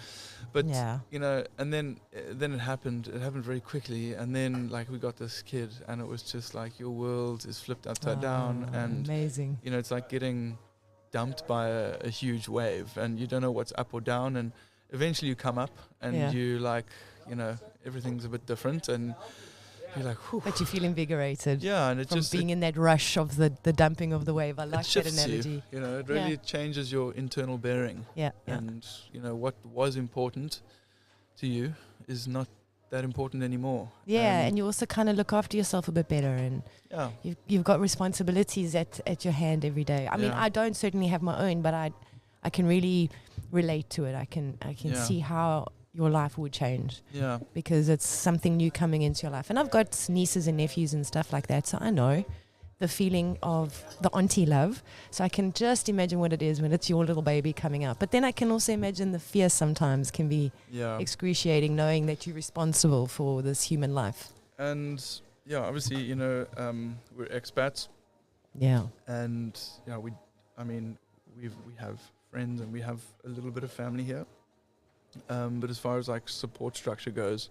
S2: but
S1: Yeah.
S2: you know, and then it happened. It happened very quickly, and then like we got this kid, and it was just like your world is flipped upside down, and
S1: Amazing.
S2: you know, it's like getting dumped by a huge wave, and you don't know what's up or down, and eventually you come up, and
S1: Yeah.
S2: you like, you know, everything's a bit different, and you're like, whew.
S1: But you feel invigorated.
S2: Yeah, and it
S1: From
S2: just
S1: being in that rush of the dumping of the wave. I
S2: it
S1: like that
S2: shifts
S1: analogy.
S2: you know, it really
S1: Yeah.
S2: changes your internal bearing.
S1: Yeah. Yeah.
S2: And you know what was important to you is not that important anymore.
S1: Yeah, and you also kind of look after yourself a bit better, and
S2: yeah,
S1: you've got responsibilities at your hand every day. I mean,
S2: Yeah.
S1: I don't certainly have my own, but I can really relate to it. I can
S2: Yeah.
S1: see how your life would change
S2: yeah,
S1: because it's something new coming into your life. And I've got nieces and nephews and stuff like that, so I know the feeling of the auntie love. So I can just imagine what it is when it's your little baby coming out. But then I can also imagine the fear sometimes can be
S2: yeah.
S1: excruciating, knowing that you're responsible for this human life.
S2: And yeah, obviously, you know, we're expats,
S1: Yeah.
S2: and yeah, we have friends and we have a little bit of family here. But as far as like support structure goes,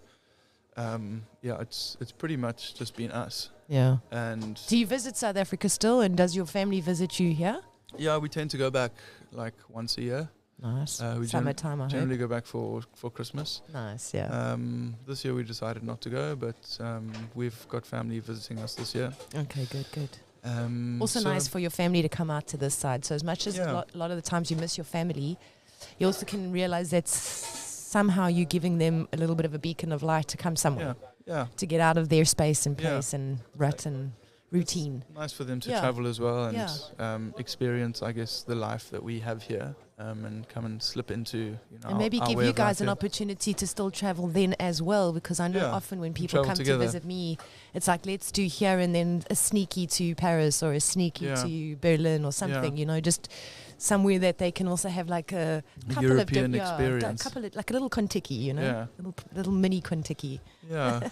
S2: yeah, it's pretty much just been us.
S1: Yeah.
S2: And
S1: Do you visit South Africa still, and does your family visit you here?
S2: yeah, we tend to go back like once a year.
S1: Nice.
S2: We
S1: Summertime, I hope.
S2: generally go back for Christmas.
S1: Nice, yeah.
S2: This year we decided not to go, but we've got family visiting us this year.
S1: Okay, good, good. Also
S2: so
S1: nice for your family to come out to this side. So as much as
S2: Yeah.
S1: a lot of the times you miss your family, you also can realize that somehow you're giving them a little bit of a beacon of light to come somewhere,
S2: yeah,
S1: to get out of their space and
S2: Yeah.
S1: place and rut and routine.
S2: nice for them to
S1: Yeah.
S2: travel as well and
S1: Yeah.
S2: experience, I guess, the life that we have here, and come and slip into, you know,
S1: And maybe
S2: our
S1: give
S2: way
S1: you
S2: of
S1: guys
S2: life
S1: an
S2: here.
S1: opportunity to still travel then as well, because I know
S2: Yeah,
S1: often when people
S2: travel
S1: come
S2: together.
S1: to visit me, it's like, let's do here and then a sneaky to Paris or a sneaky
S2: Yeah.
S1: to Berlin or something, you know, just somewhere that they can also have like a couple
S2: European
S1: of
S2: experience.
S1: a couple of, like a little Kontiki, you know,
S2: Yeah.
S1: little mini Kontiki.
S2: Yeah.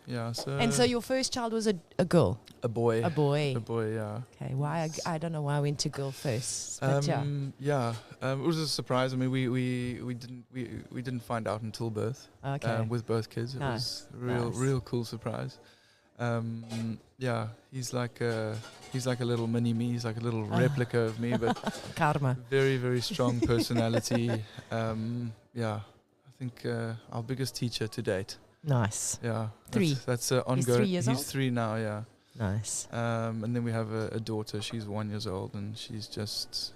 S2: Yeah. So.
S1: And so your first child was a girl,
S2: a boy.
S1: a boy.
S2: A boy. Yeah.
S1: Okay, why I don't know why I went to girl first, but yeah.
S2: Yeah. It was a surprise. I mean, we didn't find out until birth.
S1: Okay.
S2: With both kids, it
S1: Nice,
S2: was
S1: nice.
S2: real cool surprise. Yeah, he's like a little mini me. He's like a little replica of me, but
S1: Karma.
S2: very, very strong personality. Yeah, I think our biggest teacher to date.
S1: Nice.
S2: Yeah,
S1: 3.
S2: That's ongoing.
S1: 3 years old?
S2: He's 3 now. Yeah.
S1: Nice.
S2: And then we have a daughter. She's 1 year old, and she's just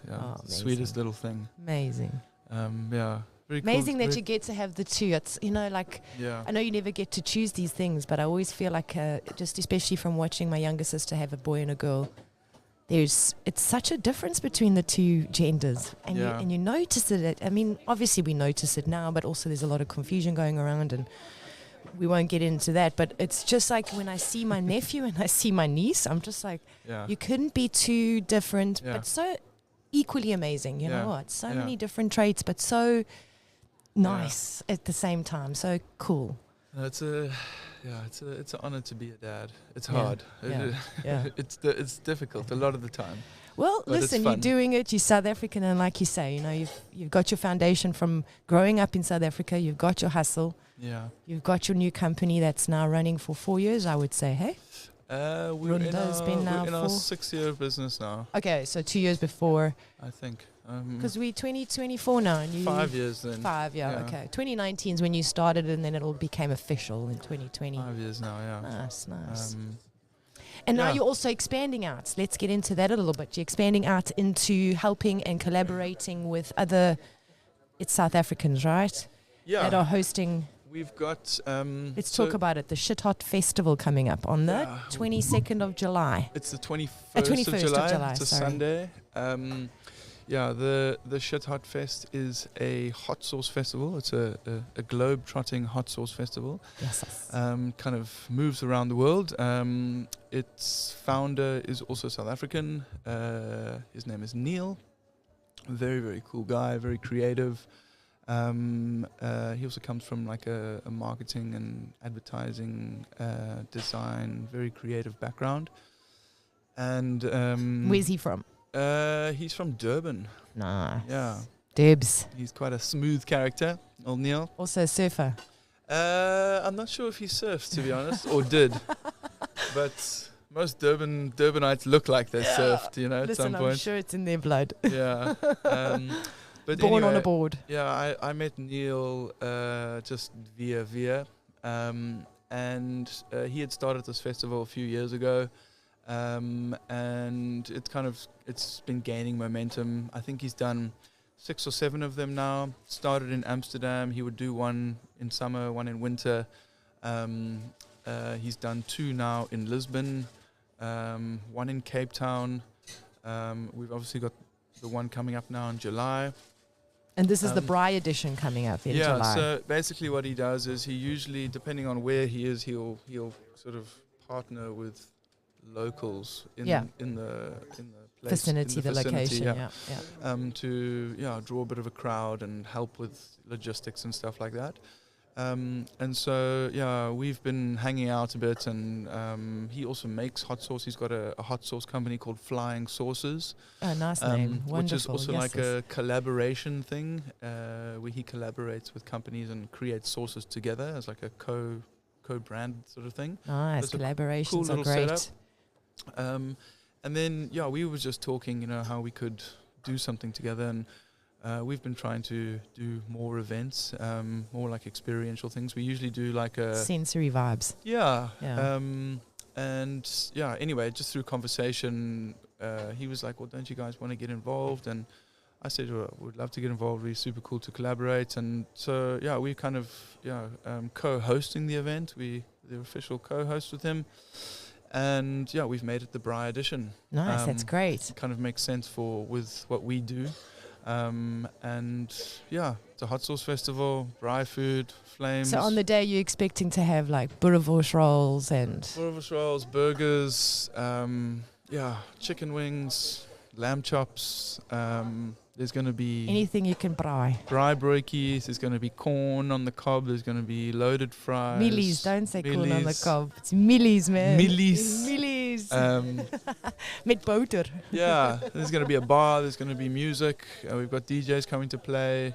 S2: sweetest
S1: amazing.
S2: little thing.
S1: Amazing.
S2: Yeah. Very
S1: Amazing
S2: cool,
S1: that
S2: very-
S1: you get to have the two. It's, you know, like,
S2: Yeah.
S1: I know you never get to choose these things, but I always feel like, just especially from watching my younger sister have a boy and a girl, it's such a difference between the two genders. And
S2: Yeah.
S1: you notice it. I mean, obviously we notice it now, but also there's a lot of confusion going around, and we won't get into that. But it's just like when I see my nephew and I see my niece, I'm just like,
S2: Yeah.
S1: you couldn't be too different,
S2: Yeah.
S1: but so equally amazing. You
S2: Yeah.
S1: know what? So
S2: Yeah.
S1: many different traits, but so nice at the same time. So cool.
S2: It's an honor to be a dad. It's
S1: Yeah,
S2: hard.
S1: yeah, yeah.
S2: It's difficult a lot of the time.
S1: Well,
S2: But it's
S1: listen, you're
S2: fun.
S1: doing it. You're South African, and like you say, you know, you've got your foundation from growing up in South Africa. You've got your hustle.
S2: Yeah.
S1: You've got your new company that's now running for 4 years, I would say. Hey.
S2: We're
S1: Runda's been now
S2: we're in our
S1: for-
S2: 6-year business now,
S1: Okay, so 2 years before,
S2: I think.
S1: because we're 2024 now, and you
S2: 5 years then.
S1: 5, yeah,
S2: Yeah.
S1: okay. 2019 is when you started, and then it all became official in 2020.
S2: 5 years now, yeah.
S1: Nice, nice.
S2: Um,
S1: And now
S2: yeah.
S1: you're also expanding out. Let's get into that a little bit. You're expanding out into helping and collaborating with other, it's South Africans, right? That
S2: yeah.
S1: are hosting,
S2: We've got.
S1: let's talk about it, the Shit Hot Festival coming up on the
S2: Yeah.
S1: 22nd of July.
S2: It's the 21st,
S1: 21st of July,
S2: It's a
S1: sorry.
S2: Sunday. Yeah, the Shit Hot Fest is a hot sauce festival. It's a globe-trotting hot sauce festival.
S1: Yes.
S2: Kind of moves around the world. Its founder is also South African. His name is Neil. Very, very cool guy, very creative. He also comes from like a marketing and advertising, design, very creative background. And
S1: Where's he from?
S2: he's from Durban.
S1: Nice.
S2: Yeah.
S1: Debs.
S2: He's quite a smooth character, old Neil.
S1: Also a surfer.
S2: I'm not sure if he surfs, to be honest, or did. But most Durbanites look like they surfed, you know, at some point.
S1: I'm sure it's in their blood.
S2: Yeah. But
S1: Born
S2: anyway,
S1: on a board.
S2: Yeah, I met Neil just via. And he had started this festival a few years ago. And it's been gaining momentum. I think he's done 6 or 7 of them now. Started in Amsterdam. He would do one in summer, one in winter. He's done 2 now in Lisbon, one in Cape Town. We've obviously got the one coming up now in July.
S1: And this is the Braai edition coming up in July.
S2: Yeah, so basically what he does is he usually, depending on where he is, he'll sort of partner with locals in the place,
S1: vicinity, the location,
S2: to draw a bit of a crowd and help with logistics and stuff like that. And so we've been hanging out a bit, and he also makes hot sauce. He's got a hot sauce company called Flying Sauces.
S1: Oh, nice name. Wonderful.
S2: Which is also like a collaboration thing, where he collaborates with companies and creates sauces together as like a co-brand sort of thing.
S1: Nice.
S2: So
S1: collaborations
S2: cool
S1: are great.
S2: Setup. And then we were just talking, how we could do something together, and we've been trying to do more events, more like experiential things. We usually do like a
S1: sensory vibes.
S2: Yeah. Anyway, just through conversation, he was like, well, don't you guys want to get involved? And I said, well, we'd love to get involved. It'd be super cool to collaborate. And so, we kind of, co-hosting the event. We're the official co-host with him. And we've made it the Braai edition.
S1: Nice, that's great.
S2: It kind of makes sense with what we do. It's a hot sauce festival, Braai food, flames.
S1: So on the day you're expecting to have like Boerewors rolls and...
S2: Boerewors rolls, burgers, chicken wings, lamb chops. There's going to be...
S1: anything you can braai.
S2: Braai broodjies. There's going to be corn on the cob. There's going to be loaded fries.
S1: Millies, don't say corn on the cob. It's millies, man.
S2: Millies.
S1: Millies. Met boter.
S2: Yeah, there's going to be a bar. There's going to be music. We've got DJs coming to play.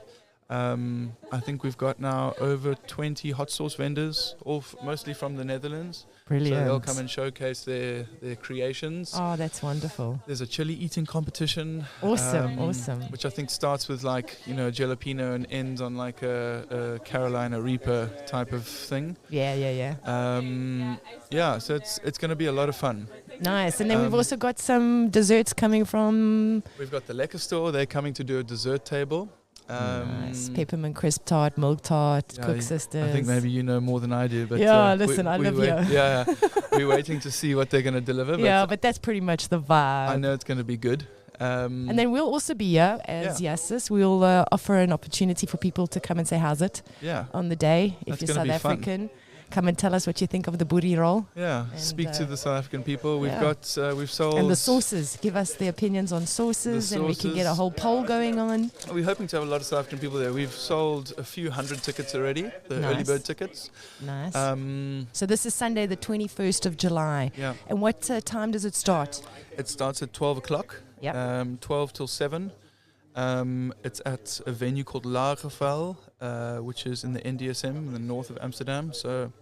S2: I think we've got now over 20 hot sauce vendors, all mostly from the Netherlands.
S1: Brilliant.
S2: So they'll come and showcase their creations.
S1: Oh, that's wonderful.
S2: There's a chili eating competition.
S1: Awesome.
S2: Which I think starts with jalapeno and ends on like a Carolina Reaper type of thing.
S1: Yeah.
S2: So it's going to be a lot of fun.
S1: Nice. And then we've also got some desserts coming from...
S2: we've got the Lekker Store. They're coming to do a dessert table.
S1: Nice. Peppermint crisp tart, milk tart, Cook Sisters.
S2: I think maybe you know more than I do. But
S1: listen, I love you.
S2: Yeah, we're waiting to see what they're going to deliver.
S1: But that's pretty much the vibe.
S2: I know it's going to be good.
S1: And then we'll also be here as Yussus. We'll offer an opportunity for people to come and say how's it on the day. If you're South African, come and tell us what you think of the boerie roll.
S2: Yeah, and speak to the South African people. We've sold...
S1: and the sauces. Give us the opinions on sauces, and we can get a whole poll going on.
S2: We're hoping to have a lot of South African people there. We've sold a few hundred tickets already, the early bird tickets.
S1: Nice. So this is Sunday the 21st of July.
S2: Yeah.
S1: And what time does it start?
S2: It starts at 12 o'clock, 12 till 7. It's at a venue called Lagerfeld, which is in the NDSM in the north of Amsterdam. So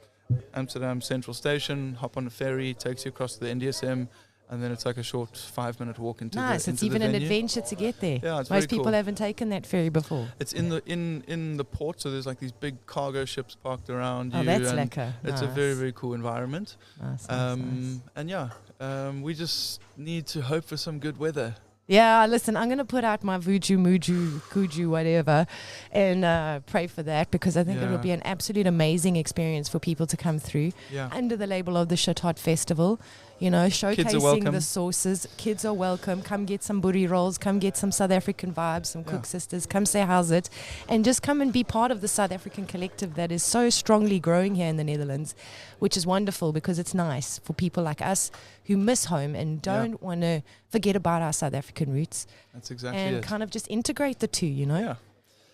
S2: Amsterdam Central Station, hop on a ferry, takes you across to the NDSM, and then it's like a short 5-minute walk into
S1: nice.
S2: the
S1: It's even an adventure to get there.
S2: Yeah, it's
S1: most
S2: very
S1: people haven't taken that ferry before.
S2: It's in the port, so there's like these big cargo ships parked around you.
S1: Oh, that's lekker.
S2: It's a very, very cool environment.
S1: Nice.
S2: And we just need to hope for some good weather.
S1: Yeah, listen, I'm going to put out my Vuju, Muju, Kuju, whatever, and pray for that, because I think it will be an absolute amazing experience for people to come through under the label of the Shit Hot Festival. Showcasing the sauces. Kids are welcome. Come get some boerie rolls. Come get some South African vibes, some Cook Sisters. Come say how's it. And just come and be part of the South African collective that is so strongly growing here in the Netherlands, which is wonderful, because it's nice for people like us who miss home and don't want to forget about our South African roots.
S2: That's exactly
S1: it. And kind of just integrate the two,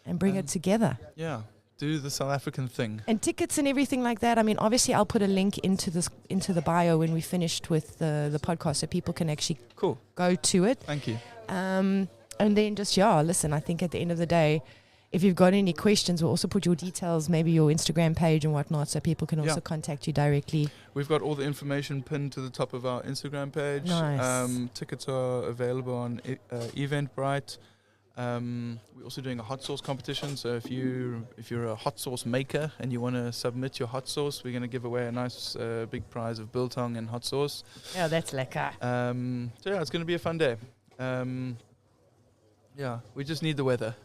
S1: and bring it together.
S2: Yeah. do the South African thing.
S1: And tickets and everything like that. I mean, obviously, I'll put a link into the bio when we finished with the podcast, so people can actually go to it.
S2: Thank you.
S1: And then just listen. I think at the end of the day, if you've got any questions, we'll also put your details, maybe your Instagram page and whatnot, so people can also contact you directly.
S2: We've got all the information pinned to the top of our Instagram page.
S1: Nice.
S2: Tickets are available on Eventbrite. We're also doing a hot sauce competition. So if you're a hot sauce maker and you want to submit your hot sauce, we're going to give away a nice big prize of biltong and hot sauce.
S1: Yeah, that's lekker.
S2: So it's going to be a fun day. We just need the weather.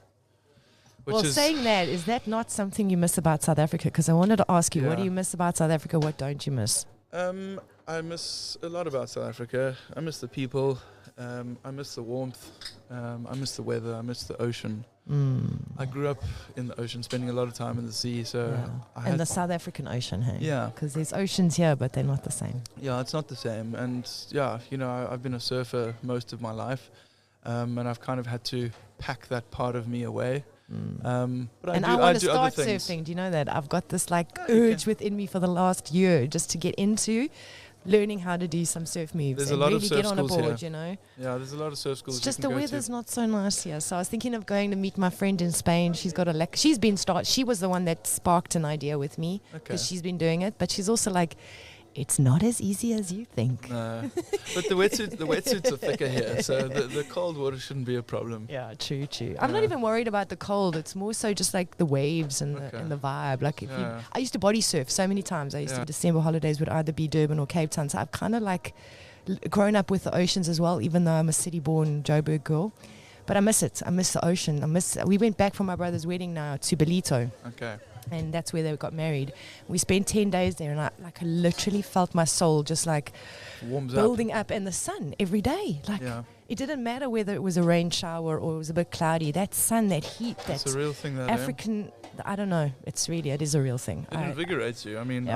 S1: Well, saying that, is that not something you miss about South Africa? Because I wanted to ask you, what do you miss about South Africa? What don't you miss?
S2: I miss a lot about South Africa. I miss the people. I miss the warmth. I miss the weather. I miss the ocean. I grew up in the ocean, spending a lot of time in the sea. So
S1: and the South African ocean, hey?
S2: Yeah.
S1: Because there's oceans here, but they're not the same.
S2: Yeah, it's not the same. And I've been a surfer most of my life. And I've kind of had to pack that part of me away.
S1: But I want to start surfing. Do you know that? I've got this urge within me for the last year just to get into learning how to do some surf moves.
S2: There's
S1: and
S2: a lot
S1: really
S2: of surf
S1: get on a
S2: schools
S1: board,
S2: here.
S1: you know.
S2: Yeah, there's a lot of surf schools.
S1: It's just the weather's not so nice here. So I was thinking of going to meet my friend in Spain. She's got she was the one that sparked an idea with me because she's been doing it. But she's also like, it's not as easy as you think.
S2: No. But the wetsuits are thicker here, so the cold water shouldn't be a problem.
S1: Yeah, true. I'm not even worried about the cold. It's more so just like the waves and the vibe. Like I used to body surf so many times. I used to December holidays would either be Durban or Cape Town. So I've kind of grown up with the oceans as well, even though I'm a city-born Joburg girl. But I miss it. I miss the ocean. We went back for my brother's wedding now to Belito.
S2: Okay.
S1: And that's where they got married. We spent 10 days there, and I literally felt my soul just
S2: warms
S1: building up in the sun every day. It didn't matter whether it was a rain shower or it was a bit cloudy. That sun, that heat, that's
S2: a real thing. That
S1: African, I don't know. It is a real thing.
S2: It invigorates you. I mean,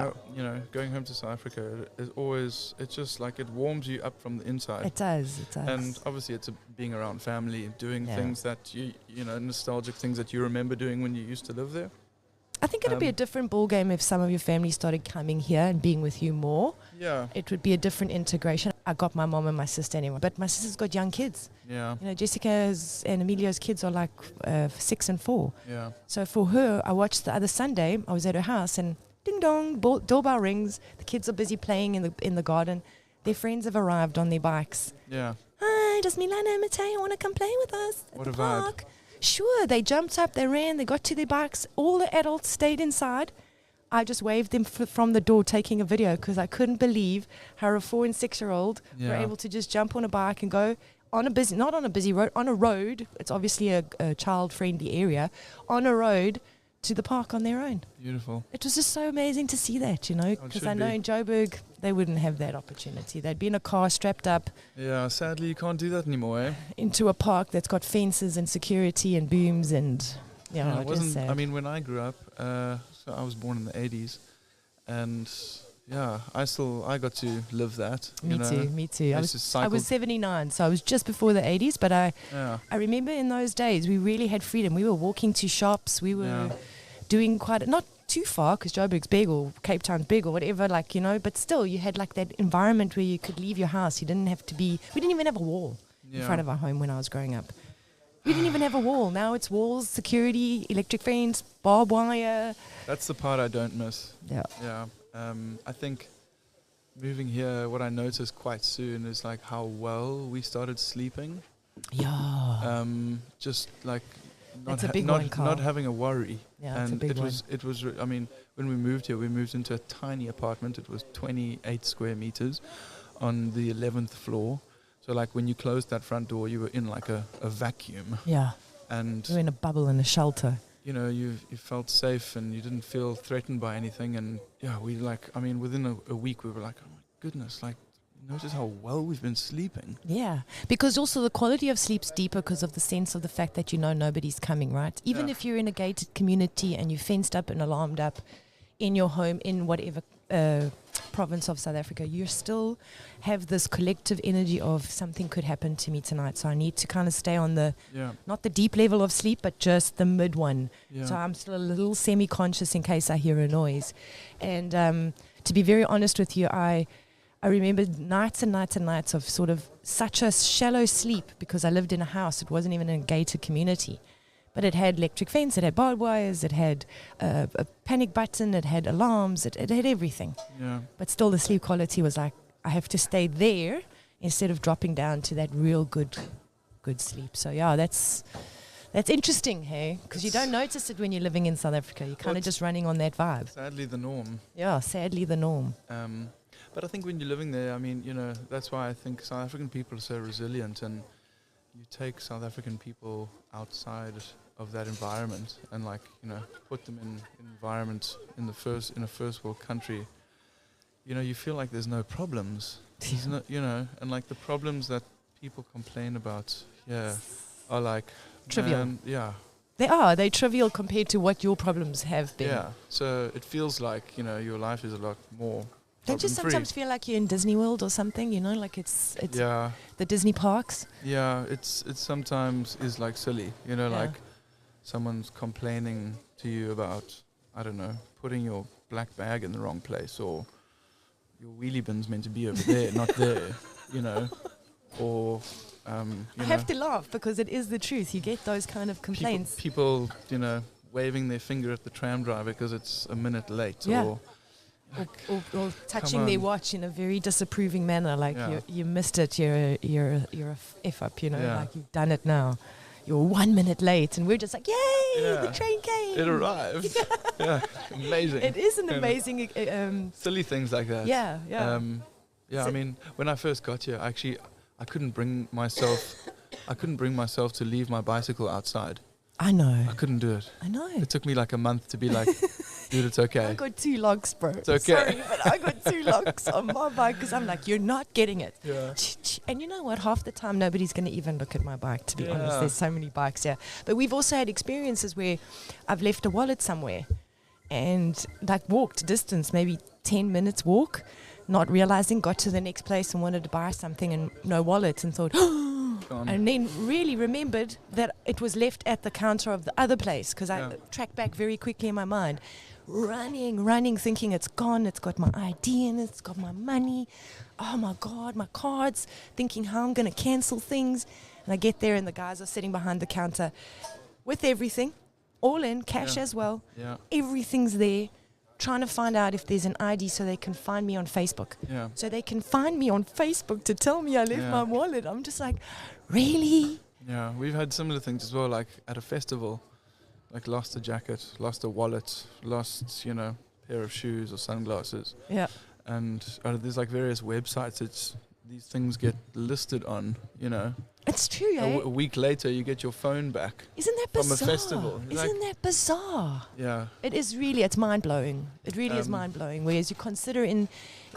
S2: going home to South Africa is always, it's just like it warms you up from the inside.
S1: It does.
S2: And obviously it's being around family, doing things that nostalgic things that you remember doing when you used to live there.
S1: I think it would be a different ball game if some of your family started coming here and being with you more.
S2: Yeah.
S1: It would be a different integration. I got my mom and my sister anyway, but my sister's got young kids.
S2: Yeah.
S1: Jessica's and Emilio's kids are 6 and 4.
S2: Yeah.
S1: So for her, I watched the other Sunday. I was at her house and ding dong, doorbell rings. The kids are busy playing in the garden. Their friends have arrived on their bikes.
S2: Yeah.
S1: Hi, does Milana and Mateo want to come play with us at the park?
S2: Vibe.
S1: Sure, they jumped up, they ran, they got to their bikes. All the adults stayed inside. I just waved them from the door taking a video because I couldn't believe how a 4 and 6-year-old were able to just jump on a bike and go not on a busy road, on a road. It's obviously a child-friendly area, on a road to the park on their own.
S2: Beautiful.
S1: It was just so amazing to see that, because I know in Joburg they wouldn't have that opportunity. They'd be in a car strapped up.
S2: Yeah, sadly you can't do that anymore, eh?
S1: Into a park that's got fences and security and booms and
S2: it wasn't sad. I mean, when I grew up, so I was born in the 80s, and I got to live that.
S1: Me too. I was 79, so I was just before the 80s, but I remember in those days we really had freedom. We were walking to shops. We were doing not too far because Joburg's big or Cape Town's big or whatever, but still you had that environment where you could leave your house. You didn't have to we didn't even have a wall in front of our home when I was growing up. We didn't even have a wall. Now it's walls, security, electric fence, barbed wire.
S2: That's the part I don't miss.
S1: Yeah.
S2: Yeah. I think moving here, what I noticed quite soon is how well we started sleeping.
S1: Yeah.
S2: Just
S1: not
S2: having a worry.
S1: Yeah,
S2: and
S1: it
S2: was. I mean, when we moved here, we moved into a tiny apartment. It was 28 square meters on the 11th floor. So when you closed that front door, you were in a vacuum.
S1: Yeah.
S2: And
S1: you were in a bubble in a shelter.
S2: You felt safe and you didn't feel threatened by anything. And within a week we were like, oh my goodness, notice how well we've been sleeping.
S1: Yeah, because also the quality of sleep's deeper because of the sense of the fact that nobody's coming, right? Even if you're in a gated community and you're fenced up and alarmed up in your home, in whatever province of South Africa, you still have this collective energy of something could happen to me tonight. So I need to kind of stay on the, not the deep level of sleep, but just the mid one.
S2: Yeah.
S1: So I'm still a little semi-conscious in case I hear a noise. And to be very honest with you, I remember nights and nights and nights of sort of such a shallow sleep because I lived in a house. It wasn't even a gated community. But it had electric fence, it had barbed wires, it had a panic button, it had alarms, it had everything.
S2: Yeah.
S1: But still the sleep quality was like, I have to stay there instead of dropping down to that real good sleep. So yeah, that's interesting, hey? Because you don't notice it when you're living in South Africa. You're kind of just running on that vibe.
S2: Sadly the norm.
S1: Yeah, sadly the norm.
S2: But I think when you're living there, I mean, that's why I think South African people are so resilient, and you take South African people outside of that environment and put them in an environment in a first world country, you feel like there's no problems. There's no, and like the problems that people complain about are like
S1: trivial.
S2: They're
S1: they're trivial compared to what your problems have been.
S2: Yeah. So it feels like, your life is a lot more.
S1: Don't you sometimes feel like you're in Disney World or something, like it's the Disney parks?
S2: Yeah, it's sometimes is like silly, like someone's complaining to you about, I don't know, putting your black bag in the wrong place, or your wheelie bin's meant to be over there, not there, or
S1: I have to laugh because it is the truth. You get those kind of complaints.
S2: People waving their finger at the tram driver because it's a minute late,
S1: or touching their watch in a very disapproving manner, like you missed it. You're a f up, like you've done it now. You're 1 minute late, and we're just like, yay! The train came.
S2: It arrived. Amazing.
S1: It is an amazing.
S2: Silly things like that.
S1: So
S2: I mean, when I first got here, I couldn't bring myself to leave my bicycle outside.
S1: I know.
S2: I couldn't do it.
S1: I know.
S2: It took me like a month to be like, dude, it's okay.
S1: I got 2 locks, bro.
S2: It's okay.
S1: Sorry, but I got 2 locks on my bike because I'm like, you're not getting it.
S2: Yeah.
S1: And you know what? Half the time, nobody's going to even look at my bike, to be honest. There's so many bikes here. But we've also had experiences where I've left a wallet somewhere and walked distance, maybe 10 minutes walk, not realizing, got to the next place and wanted to buy something and no wallet, and thought, and then really remembered that it was left at the counter of the other place because I tracked back very quickly in my mind, running, thinking it's gone, it's got my ID in it, it's got my money, oh my God, my cards, thinking how I'm going to cancel things. And I get there and the guys are sitting behind the counter with everything, all in, cash as well.
S2: Yeah.
S1: Everything's there. Trying to find out if there's an ID so they can find me on Facebook.
S2: Yeah.
S1: So they can find me on Facebook to tell me I left my wallet. I'm just like, really?
S2: Yeah, we've had similar things as well, like at a festival, like lost a jacket, lost a wallet, lost, pair of shoes or sunglasses.
S1: Yeah.
S2: And there's like various websites these things get listed on,
S1: It's true, eh?
S2: A week later, you get your phone back.
S1: Isn't that bizarre?
S2: From a festival.
S1: Isn't that bizarre?
S2: Yeah.
S1: It is really, it's mind-blowing. It really is mind-blowing. Whereas you consider in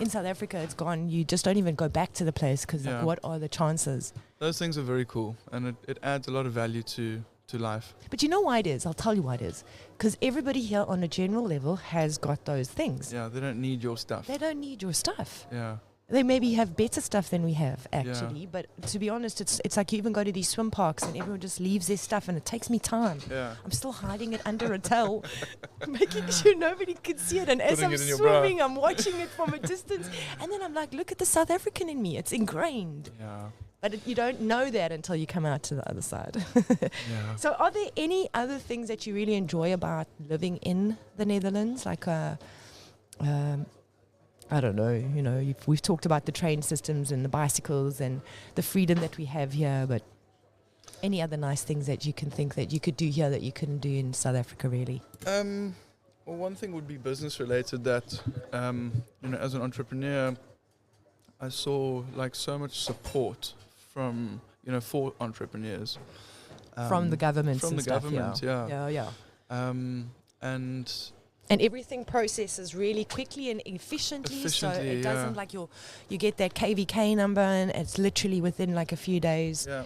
S1: South Africa, it's gone. You just don't even go back to the place because what are the chances?
S2: Those things are very cool. And it adds a lot of value to life.
S1: But you know why it is? I'll tell you why it is. Because everybody here on a general level has got those things.
S2: Yeah, they don't need your stuff.
S1: They don't need your stuff.
S2: Yeah.
S1: They maybe have better stuff than we have, actually. Yeah. But to be honest, it's like you even go to these swim parks and everyone just leaves their stuff and it takes me time.
S2: Yeah.
S1: I'm still hiding it under a towel, making sure nobody can see it. And as I'm swimming, I'm watching it from a distance. And then I'm like, look at the South African in me. It's ingrained.
S2: Yeah.
S1: But you don't know that until you come out to the other side.
S2: Yeah.
S1: So are there any other things that you really enjoy about living in the Netherlands? Like I don't know, we've talked about the train systems and the bicycles and the freedom that we have here, but any other nice things that you can think that you could do here that you couldn't do in South Africa, really?
S2: Well, one thing would be business related that, as an entrepreneur, I saw like so much support from, for entrepreneurs.
S1: From the government
S2: From
S1: and
S2: the
S1: stuff,
S2: government,
S1: Yeah. And everything processes really quickly and efficiently, so it doesn't like you get that KVK number and it's literally within like a few days.
S2: Yeah.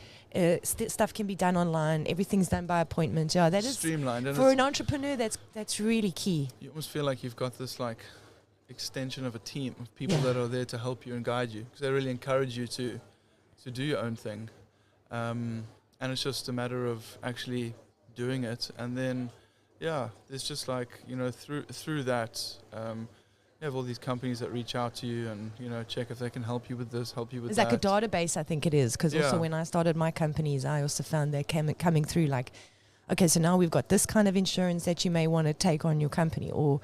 S1: Stuff can be done online. Everything's done by appointment. Yeah, that is
S2: streamlined. And
S1: for an entrepreneur. That's really key.
S2: You almost feel like you've got this like extension of a team of people that are there to help you and guide you, because they really encourage you to do your own thing. And it's just a matter of actually doing it. And then, there's just like, through that, you have all these companies that reach out to you and, check if they can help you with this, help you with that.
S1: It's like a database, I think it is. Because also when I started my companies, I also found they're coming through like, okay, so now we've got this kind of insurance that you may want to take on your company, or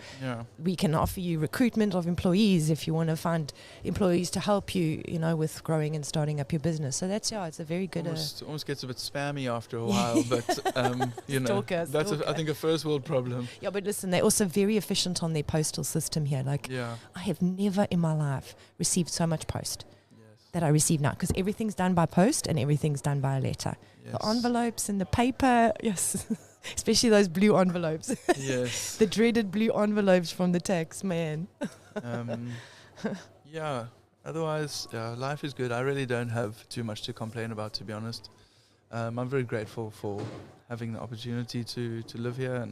S1: we can offer you recruitment of employees if you want to find employees to help you, with growing and starting up your business. So that's, it's a very good...
S2: Almost gets a bit spammy after a while, but, that's, I think, a first world problem.
S1: Yeah, but listen, they're also very efficient on their postal system here. Like, I have never in my life received so much post that I receive now, because everything's done by post and everything's done by a letter. The envelopes and the paper, especially those blue envelopes. The dreaded blue envelopes from the tax man.
S2: Otherwise, life is good. I really don't have too much to complain about, to be honest. I'm very grateful for having the opportunity to live here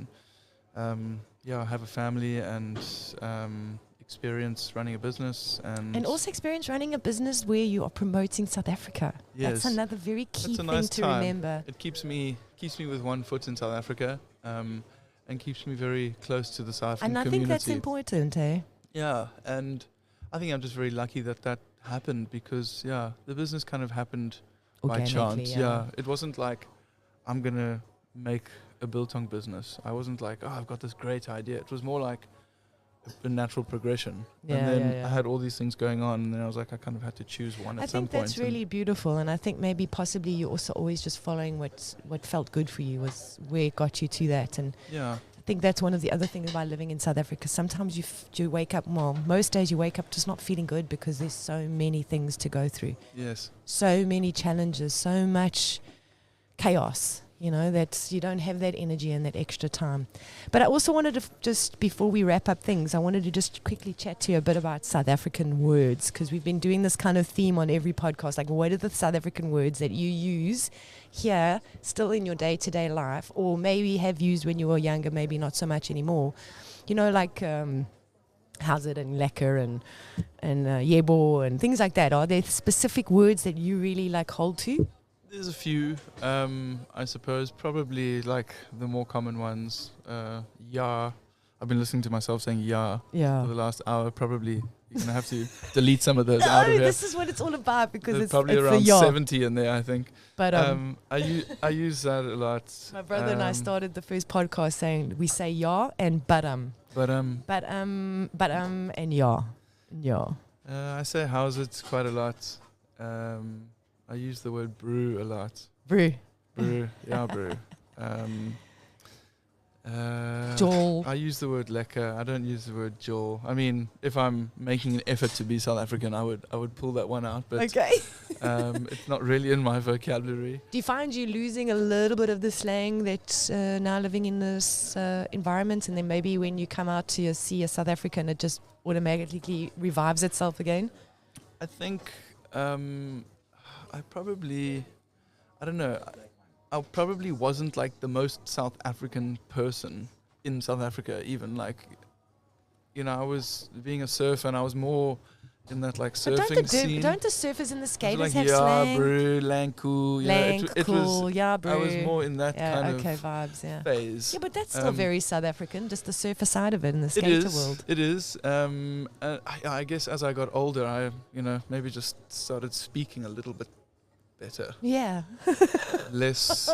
S2: and have a family and experience running a business, and also experience running a business where you are promoting South Africa. That's another very key thing to remember. It keeps me with one foot in South Africa, and keeps me very close to the South African community. And I think that's important, eh? Yeah, and I think I'm just very lucky that happened, because the business kind of happened by chance. It wasn't like I'm gonna make a biltong business. I wasn't like, I've got this great idea. It was more like a natural progression. And then I had all these things going on, and then I was like, I kind of had to choose one at some point. I think that's really beautiful, and I think maybe possibly you're also always just following what felt good for you, was where it got you to that. And I think that's one of the other things about living in South Africa. Sometimes you wake up, most days you wake up just not feeling good, because there's so many things to go through. So many challenges, so much chaos. That you don't have that energy and that extra time. But I also wanted to, just before we wrap up things, I wanted to just quickly chat to you a bit about South African words, because we've been doing this kind of theme on every podcast. Like, what are the South African words that you use here, still in your day-to-day life, or maybe have used when you were younger, maybe not so much anymore? Like how's it, and lekker, and yebo, and things like that. Are there specific words that you really like hold to? There's a few, I suppose, probably like the more common ones. I've been listening to myself saying for the last hour. Probably you're going to have to delete some of those out of here.
S1: This is what it's all about, because
S2: there's probably around 70 in there, I think. But I use that a lot.
S1: My brother and I started the first podcast saying we say and and
S2: I say how's it quite a lot. I use the word brew a lot.
S1: Brew.
S2: Brew.
S1: Jol.
S2: I use the word lekker. I don't use the word jol. I mean, if I'm making an effort to be South African, I would pull that one out. But it's not really in my vocabulary.
S1: Do you find you losing a little bit of the slang that now living in this environment, and then maybe when you come out to see a South African, it just automatically revives itself again?
S2: I think... I don't know, I probably wasn't like the most South African person in South Africa, even like, I was being a surfer, and I was more in that like surfing scene.
S1: Don't the surfers and the skaters have slang?
S2: Bro, lanku,
S1: bro.
S2: I was more in that kind of
S1: vibes,
S2: phase.
S1: Yeah, but that's still very South African, just the surfer side of it in the skater world.
S2: It is. I guess as I got older, I maybe just started speaking a little bit better.
S1: Yeah.
S2: Less,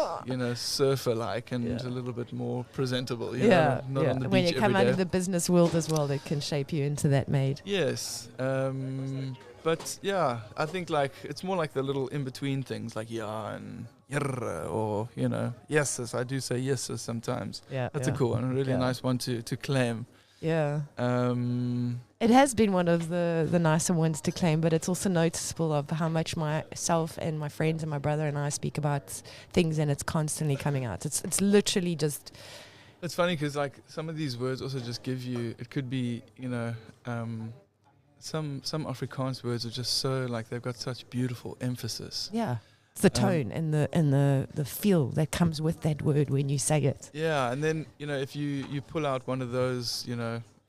S2: surfer-like, and a little bit more presentable. Not on the beach
S1: when you come out
S2: day.
S1: of the business world as well, that can shape you into that mate.
S2: Yes. But I think like it's more like the little in-between things, like and yerra, or yeses. I do say yeses sometimes. That's a cool one, a really nice one to claim.
S1: Yeah. It has been one of the nicer ones to claim, but it's also noticeable of how much myself and my friends and my brother and I speak about things, and it's constantly coming out. It's literally just...
S2: It's funny because like some of these words also just give you... It could be, some Afrikaans words are just so like they've got such beautiful emphasis.
S1: Yeah. It's the tone and the feel that comes with that word when you say it.
S2: Yeah, and then if you pull out one of those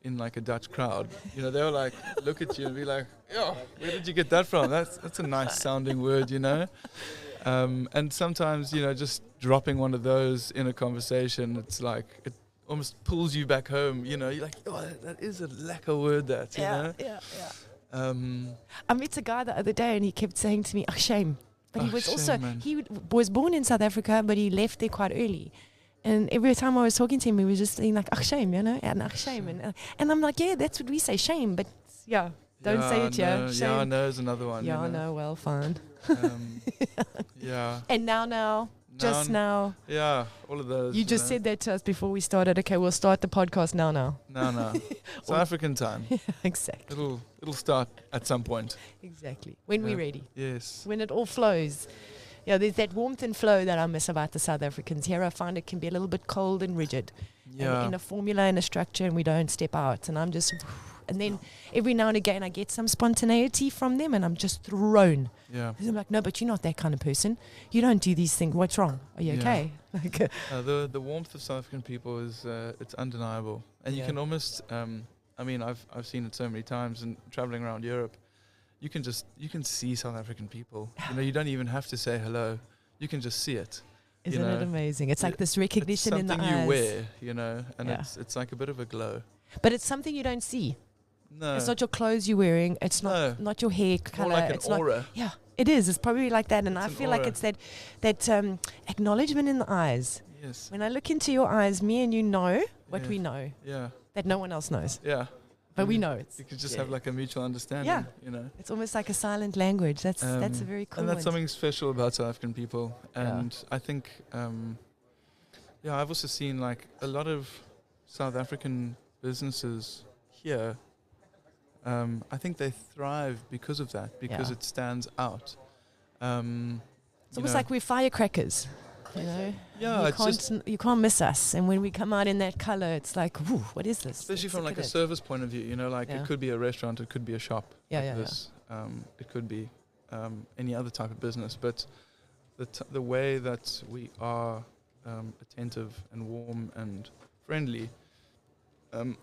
S2: in like a Dutch crowd, you know, they were like, look at you and be like, "Oh, where did you get that from? That's a nice sounding word, you know." And sometimes, you know, just dropping one of those in a conversation, it's like it almost pulls you back home. You know, you're like, "Oh, that is a lekker word, that." You know?
S1: Yeah.
S2: I
S1: met a guy the other day, and he kept saying to me, "Oh, shame." But he was also
S2: man.
S1: he was born in South Africa, but he left there quite early. And every time I was talking to him, he was just saying like, "Ach, shame," you know, and "Ach, shame," and I'm like, "Yeah, that's what we say, shame." But don't say it,
S2: no,
S1: shame.
S2: Yeah, no is another one.
S1: Yeah,
S2: you know?
S1: no, well, fine.
S2: Yeah.
S1: And now, just now.
S2: Yeah, all of those.
S1: You just said that to us before we started. Okay, we'll start the podcast now.
S2: No. South African time.
S1: Yeah, exactly.
S2: It'll start at some point.
S1: Exactly. When we're ready.
S2: Yes.
S1: When it all flows. Yeah, there's that warmth and flow that I miss about the South Africans. Here I find it can be a little bit cold and rigid.
S2: Yeah.
S1: And in a formula and a structure, and we don't step out. And I'm just... And then every now and again I get some spontaneity from them, and I'm just thrown.
S2: Yeah.
S1: I'm like, no, but you're not that kind of person. You don't do these things. What's wrong? Are you okay? Like,
S2: the warmth of South African people is it's undeniable, and you can almost. I mean, I've seen it so many times, and traveling around Europe, you can see South African people. You know, you don't even have to say hello. You can just see it.
S1: Isn't it amazing? It's like this recognition in the eyes.
S2: It's something you wear, you know, and it's like a bit of a glow.
S1: But it's something you don't see.
S2: No.
S1: It's not your clothes you're wearing. It's not your hair color.
S2: More like an
S1: it's
S2: aura.
S1: It is. It's probably like that. And I feel
S2: aura.
S1: like it's that acknowledgement in the eyes.
S2: Yes.
S1: When I look into your eyes, me and you know what we know.
S2: Yeah.
S1: That no one else knows.
S2: Yeah.
S1: But we know it.
S2: You could just have like a mutual understanding.
S1: Yeah.
S2: You know.
S1: It's almost like a silent language. That's a very cool
S2: And that's
S1: one.
S2: something special about South African people. And I think, I've also seen like a lot of South African businesses here. I think they thrive because of that, because it stands out.
S1: It's almost like we're firecrackers, you know.
S2: Yeah,
S1: you can't miss us. And when we come out in that color, it's like, whoo, what is this?
S2: Especially from like a service point of view, you know, like it could be a restaurant, it could be a shop. It could be any other type of business, but the way that we are attentive and warm and friendly,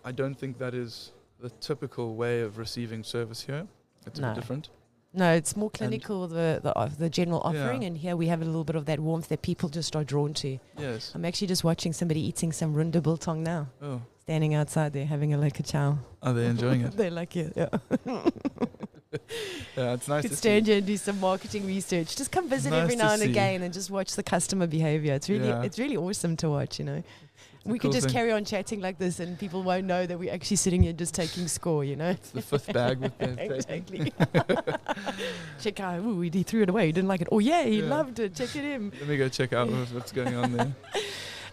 S2: I don't think that is the typical way of receiving service here. It's a bit different.
S1: No, it's more clinical, the general offering, and here we have a little bit of that warmth that people just are drawn to.
S2: Yes.
S1: I'm actually just watching somebody eating some Wildest Biltong now.
S2: Oh.
S1: Standing outside there having a lekker chow.
S2: Are they enjoying it?
S1: They like it, yeah.
S2: Yeah, it's nice
S1: to
S2: see.
S1: Stand here and do some marketing research. Just come visit every now and again and just watch the customer behavior. It's really awesome to watch, you know. We could just carry on chatting like this and people won't know that we're actually sitting here just taking score, you know.
S2: It's the fifth bag with them.
S1: Exactly. Check out. Ooh, he threw it away. He didn't like it. Oh, yeah, he loved it. Check it in.
S2: Let me go check out what's going on there.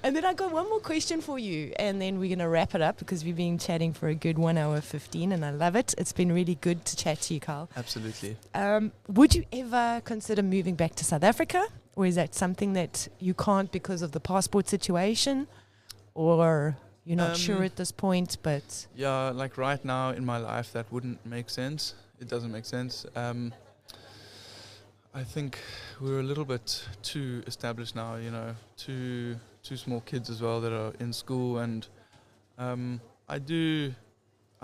S1: And then I got one more question for you, and then we're going to wrap it up because we've been chatting for a good 1 hour 15, and I love it. It's been really good to chat to you, Carl.
S2: Absolutely.
S1: Would you ever consider moving back to South Africa, or is that something that you can't because of the passport situation, or you're not sure at this point? But
S2: yeah, like right now in my life, that wouldn't make sense. It doesn't make sense. I think we're a little bit too established now, you know, two small kids as well that are in school, and I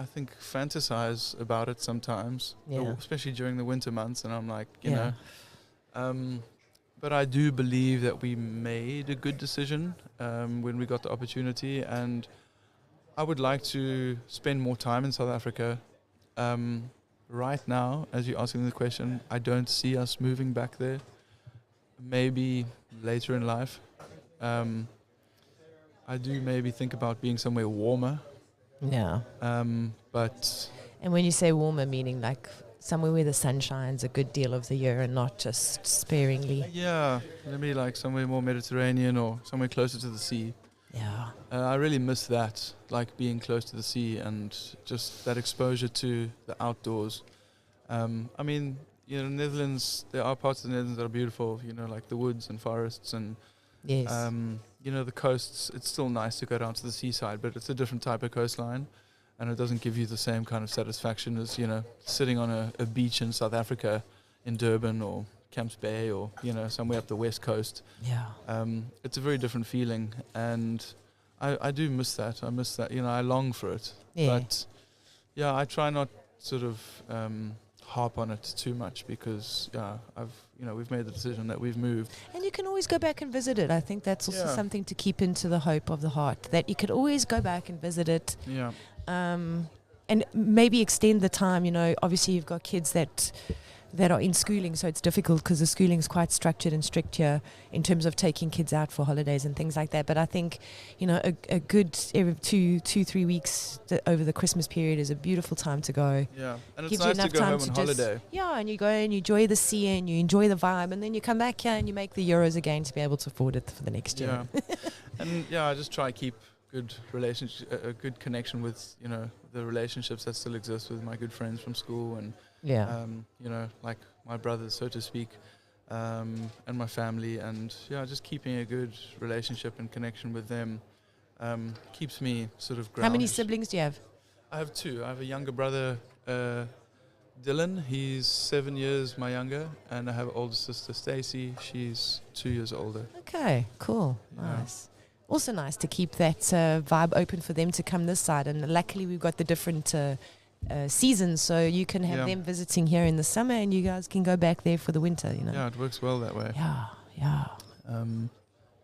S2: think fantasize about it sometimes, especially during the winter months, and I'm like, you know, but I do believe that we made a good decision when we got the opportunity, and I would like to spend more time in South Africa. Right now, as you're asking the question, I don't see us moving back there. Maybe later in life. I do maybe think about being somewhere warmer.
S1: Yeah.
S2: But.
S1: And when you say warmer, meaning like somewhere where the sun shines a good deal of the year and not just sparingly.
S2: Yeah, maybe like somewhere more Mediterranean or somewhere closer to the sea.
S1: Yeah.
S2: I really miss that, like being close to the sea and just that exposure to the outdoors. I mean, you know, Netherlands, there are parts of the Netherlands that are beautiful, you know, like the woods and forests and,
S1: yes.
S2: You know, the coasts. It's still nice to go down to the seaside, but it's a different type of coastline and it doesn't give you the same kind of satisfaction as, you know, sitting on a beach in South Africa in Durban or Camps Bay or, you know, somewhere up the west coast.
S1: Yeah.
S2: It's a very different feeling, and I do miss that. I miss that. I long for it.
S1: Yeah.
S2: But yeah, I try not sort of harp on it too much because we've made the decision that we've moved.
S1: And you can always go back and visit it. I think that's also
S2: Yeah.
S1: something to keep into the hope of the heart, that you could always go back and visit it.
S2: Yeah.
S1: And maybe extend the time. Obviously you've got kids that are in schooling, so it's difficult because the schooling is quite structured and strict here in terms of taking kids out for holidays and things like that. But I think, a good every 2-3 weeks over the Christmas period is a beautiful time to go.
S2: Yeah, and it's
S1: Gives you
S2: nice to
S1: enough
S2: go
S1: time
S2: home
S1: to
S2: on
S1: just-
S2: holiday.
S1: Yeah, and you go and you enjoy the sea and you enjoy the vibe, and then you come back here and you make the euros again to be able to afford it for the next year.
S2: Yeah, and I just try to keep good a good connection with the relationships that still exist with my good friends from school and
S1: Yeah.
S2: like my brothers, so to speak, and my family, and just keeping a good relationship and connection with them keeps me sort of grounded.
S1: How many siblings do you have?
S2: I have two. I have a younger brother, Dylan. He's 7 years my younger, and I have an older sister, Stacy. She's 2 years older.
S1: Okay, cool.
S2: Yeah.
S1: Nice. Also nice to keep that vibe open for them to come this side. And luckily we've got the different seasons, so you can have
S2: Yeah.
S1: them visiting here in the summer and you guys can go back there for the winter,
S2: Yeah, it works well that way.
S1: Yeah.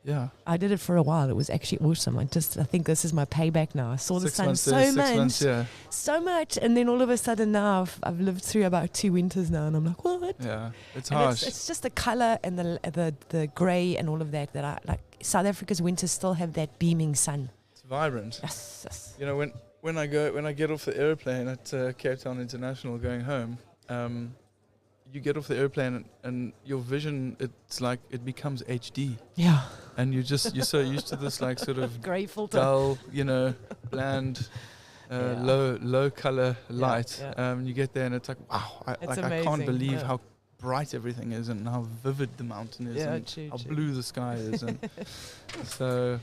S2: Yeah.
S1: I did it for a while. It was actually awesome. I think this is my payback now. I saw the
S2: 6
S1: sun
S2: months
S1: so
S2: there, 6
S1: much.
S2: months, yeah.
S1: So much, and then all of a sudden now I've lived through about 2 winters now, and I'm like, what?
S2: Yeah, it's
S1: And
S2: harsh.
S1: it's just the color and the grey and all of that I like. South Africa's winters still have that beaming sun.
S2: It's vibrant.
S1: Yes.
S2: When I get off the airplane at Cape Town International going home, you get off the airplane and your vision, it's like it becomes HD,
S1: Yeah.
S2: and you're so used to this like sort of
S1: Grey filter.
S2: dull, bland,
S1: Yeah.
S2: low color light.
S1: yeah.
S2: You get there and it's like, wow, I can't
S1: amazing,
S2: believe
S1: yeah.
S2: how bright everything is and how vivid the mountain is
S1: Yeah,
S2: and
S1: true,
S2: how
S1: true.
S2: blue the sky is. And so,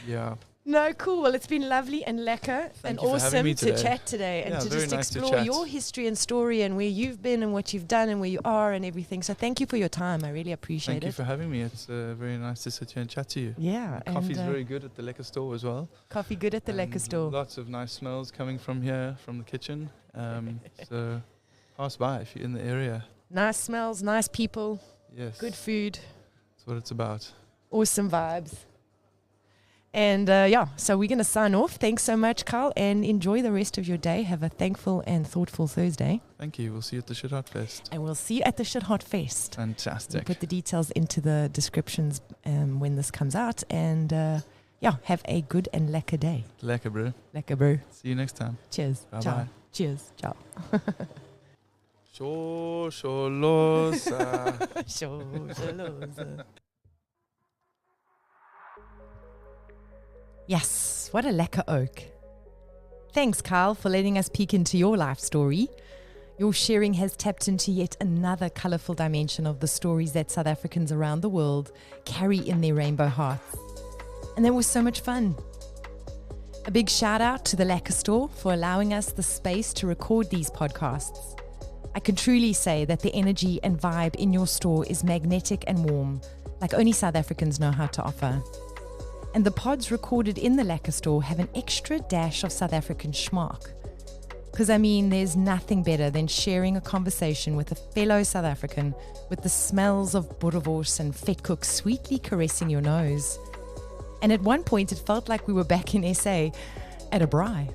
S2: yeah.
S1: No, cool. Well, it's been lovely and lekker and
S2: you for having
S1: awesome
S2: me
S1: to
S2: today.
S1: chat today and
S2: Yeah,
S1: to
S2: very
S1: just
S2: nice to
S1: explore
S2: chat.
S1: your history and story and where you've been and what you've done and where you are and everything. So thank you for your time. I really appreciate
S2: Thank you
S1: it.
S2: for having me. It's very nice to sit here and chat to you.
S1: Yeah.
S2: Coffee's
S1: and,
S2: very good at the Lekker store as well.
S1: coffee good at the Lekker
S2: And
S1: store.
S2: Lots of nice smells coming from here, from the kitchen. So pass by if you're in the area.
S1: Nice smells, nice people,
S2: Yes.
S1: good food,
S2: That's what it's about.
S1: awesome vibes. And so we're going to sign off. Thanks so much, Carl, and enjoy the rest of your day. Have a thankful and thoughtful Thursday.
S2: Thank you. We'll see you at the Shit Hot Fest.
S1: And we'll see you at the Shit Hot Fest. We'll
S2: Fantastic.
S1: put the details into the descriptions when this comes out. And have a good and lekker day.
S2: Lekker, bro.
S1: Lekker, bro.
S2: See you next time.
S1: Cheers.
S2: Bye-bye.
S1: Ciao. Cheers. Ciao.
S2: Sholosa.
S1: Yes, what a lekker oak. Thanks, Carl, for letting us peek into your life story. Your sharing has tapped into yet another colourful dimension of the stories that South Africans around the world carry in their rainbow hearts. And that was so much fun. A big shout out to the Lekker Store for allowing us the space to record these podcasts. I can truly say that the energy and vibe in your store is magnetic and warm, like only South Africans know how to offer. And the pods recorded in the Lekker Store have an extra dash of South African schmack. Because there's nothing better than sharing a conversation with a fellow South African with the smells of Boerewors and vetkoek sweetly caressing your nose. And at one point it felt like we were back in SA at a braai.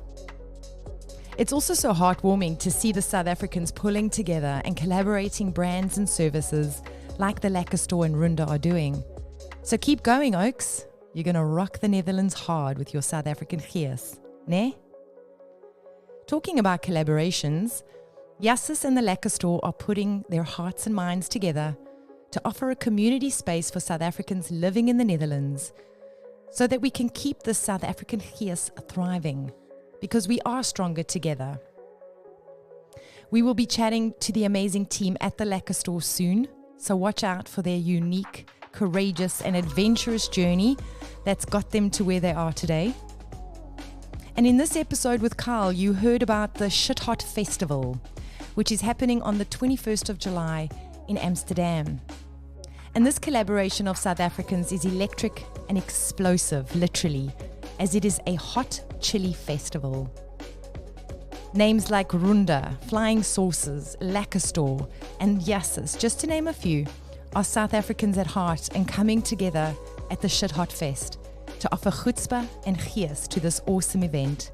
S1: It's also so heartwarming to see the South Africans pulling together and collaborating brands and services like the Lekker Store and Runda are doing. So keep going, Oaks. You're going to rock the Netherlands hard with your South African gees, ne? Talking about collaborations, Yussus and the Lekker Store are putting their hearts and minds together to offer a community space for South Africans living in the Netherlands so that we can keep the South African gees thriving, because we are stronger together. We will be chatting to the amazing team at the Lekker Store soon, so watch out for their unique, courageous and adventurous journey that's got them to where they are today. And in this episode with Carl, you heard about the Shit Hot Festival, which is happening on the 21st of July in Amsterdam. And this collaboration of South Africans is electric and explosive, literally. as it is a hot chili festival. Names like Runda, Flying Saucers, Lekker and Yussus, just to name a few, are South Africans at heart and coming together at the Shit Hot Fest to offer chutzpah and gees to this awesome event.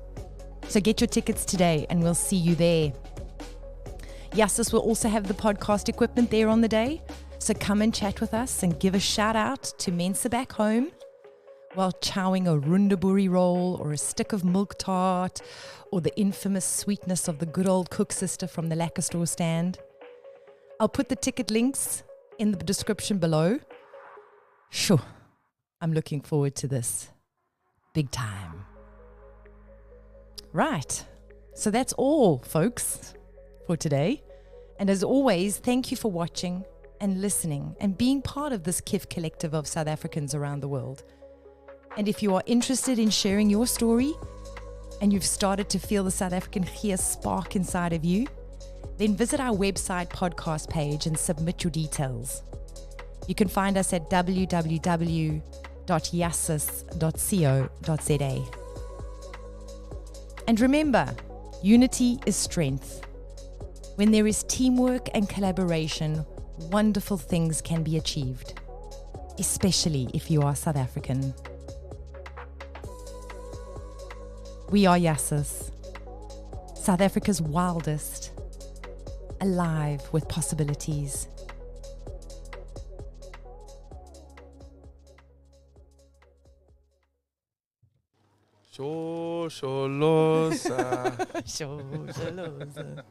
S1: So get your tickets today and we'll see you there. Yussus will also have the podcast equipment there on the day, so come and chat with us and give a shout out to Mensa back home while chowing a rundaburi roll or a stick of milk tart or the infamous sweetness of the good old cook sister from the Lekker stand. I'll put the ticket links in the description below. Sure, I'm looking forward to this. Big time. Right, so that's all, folks, for today. And as always, thank you for watching and listening and being part of this KIF collective of South Africans around the world. And if you are interested in sharing your story and you've started to feel the South African gees spark inside of you, then visit our website podcast page and submit your details. You can find us at www.yussus.co.za. And remember, unity is strength. When there is teamwork and collaboration, wonderful things can be achieved, especially if you are South African. We are Yussus, South Africa's wildest, alive with possibilities.
S2: Sholosa.
S1: Sholosa.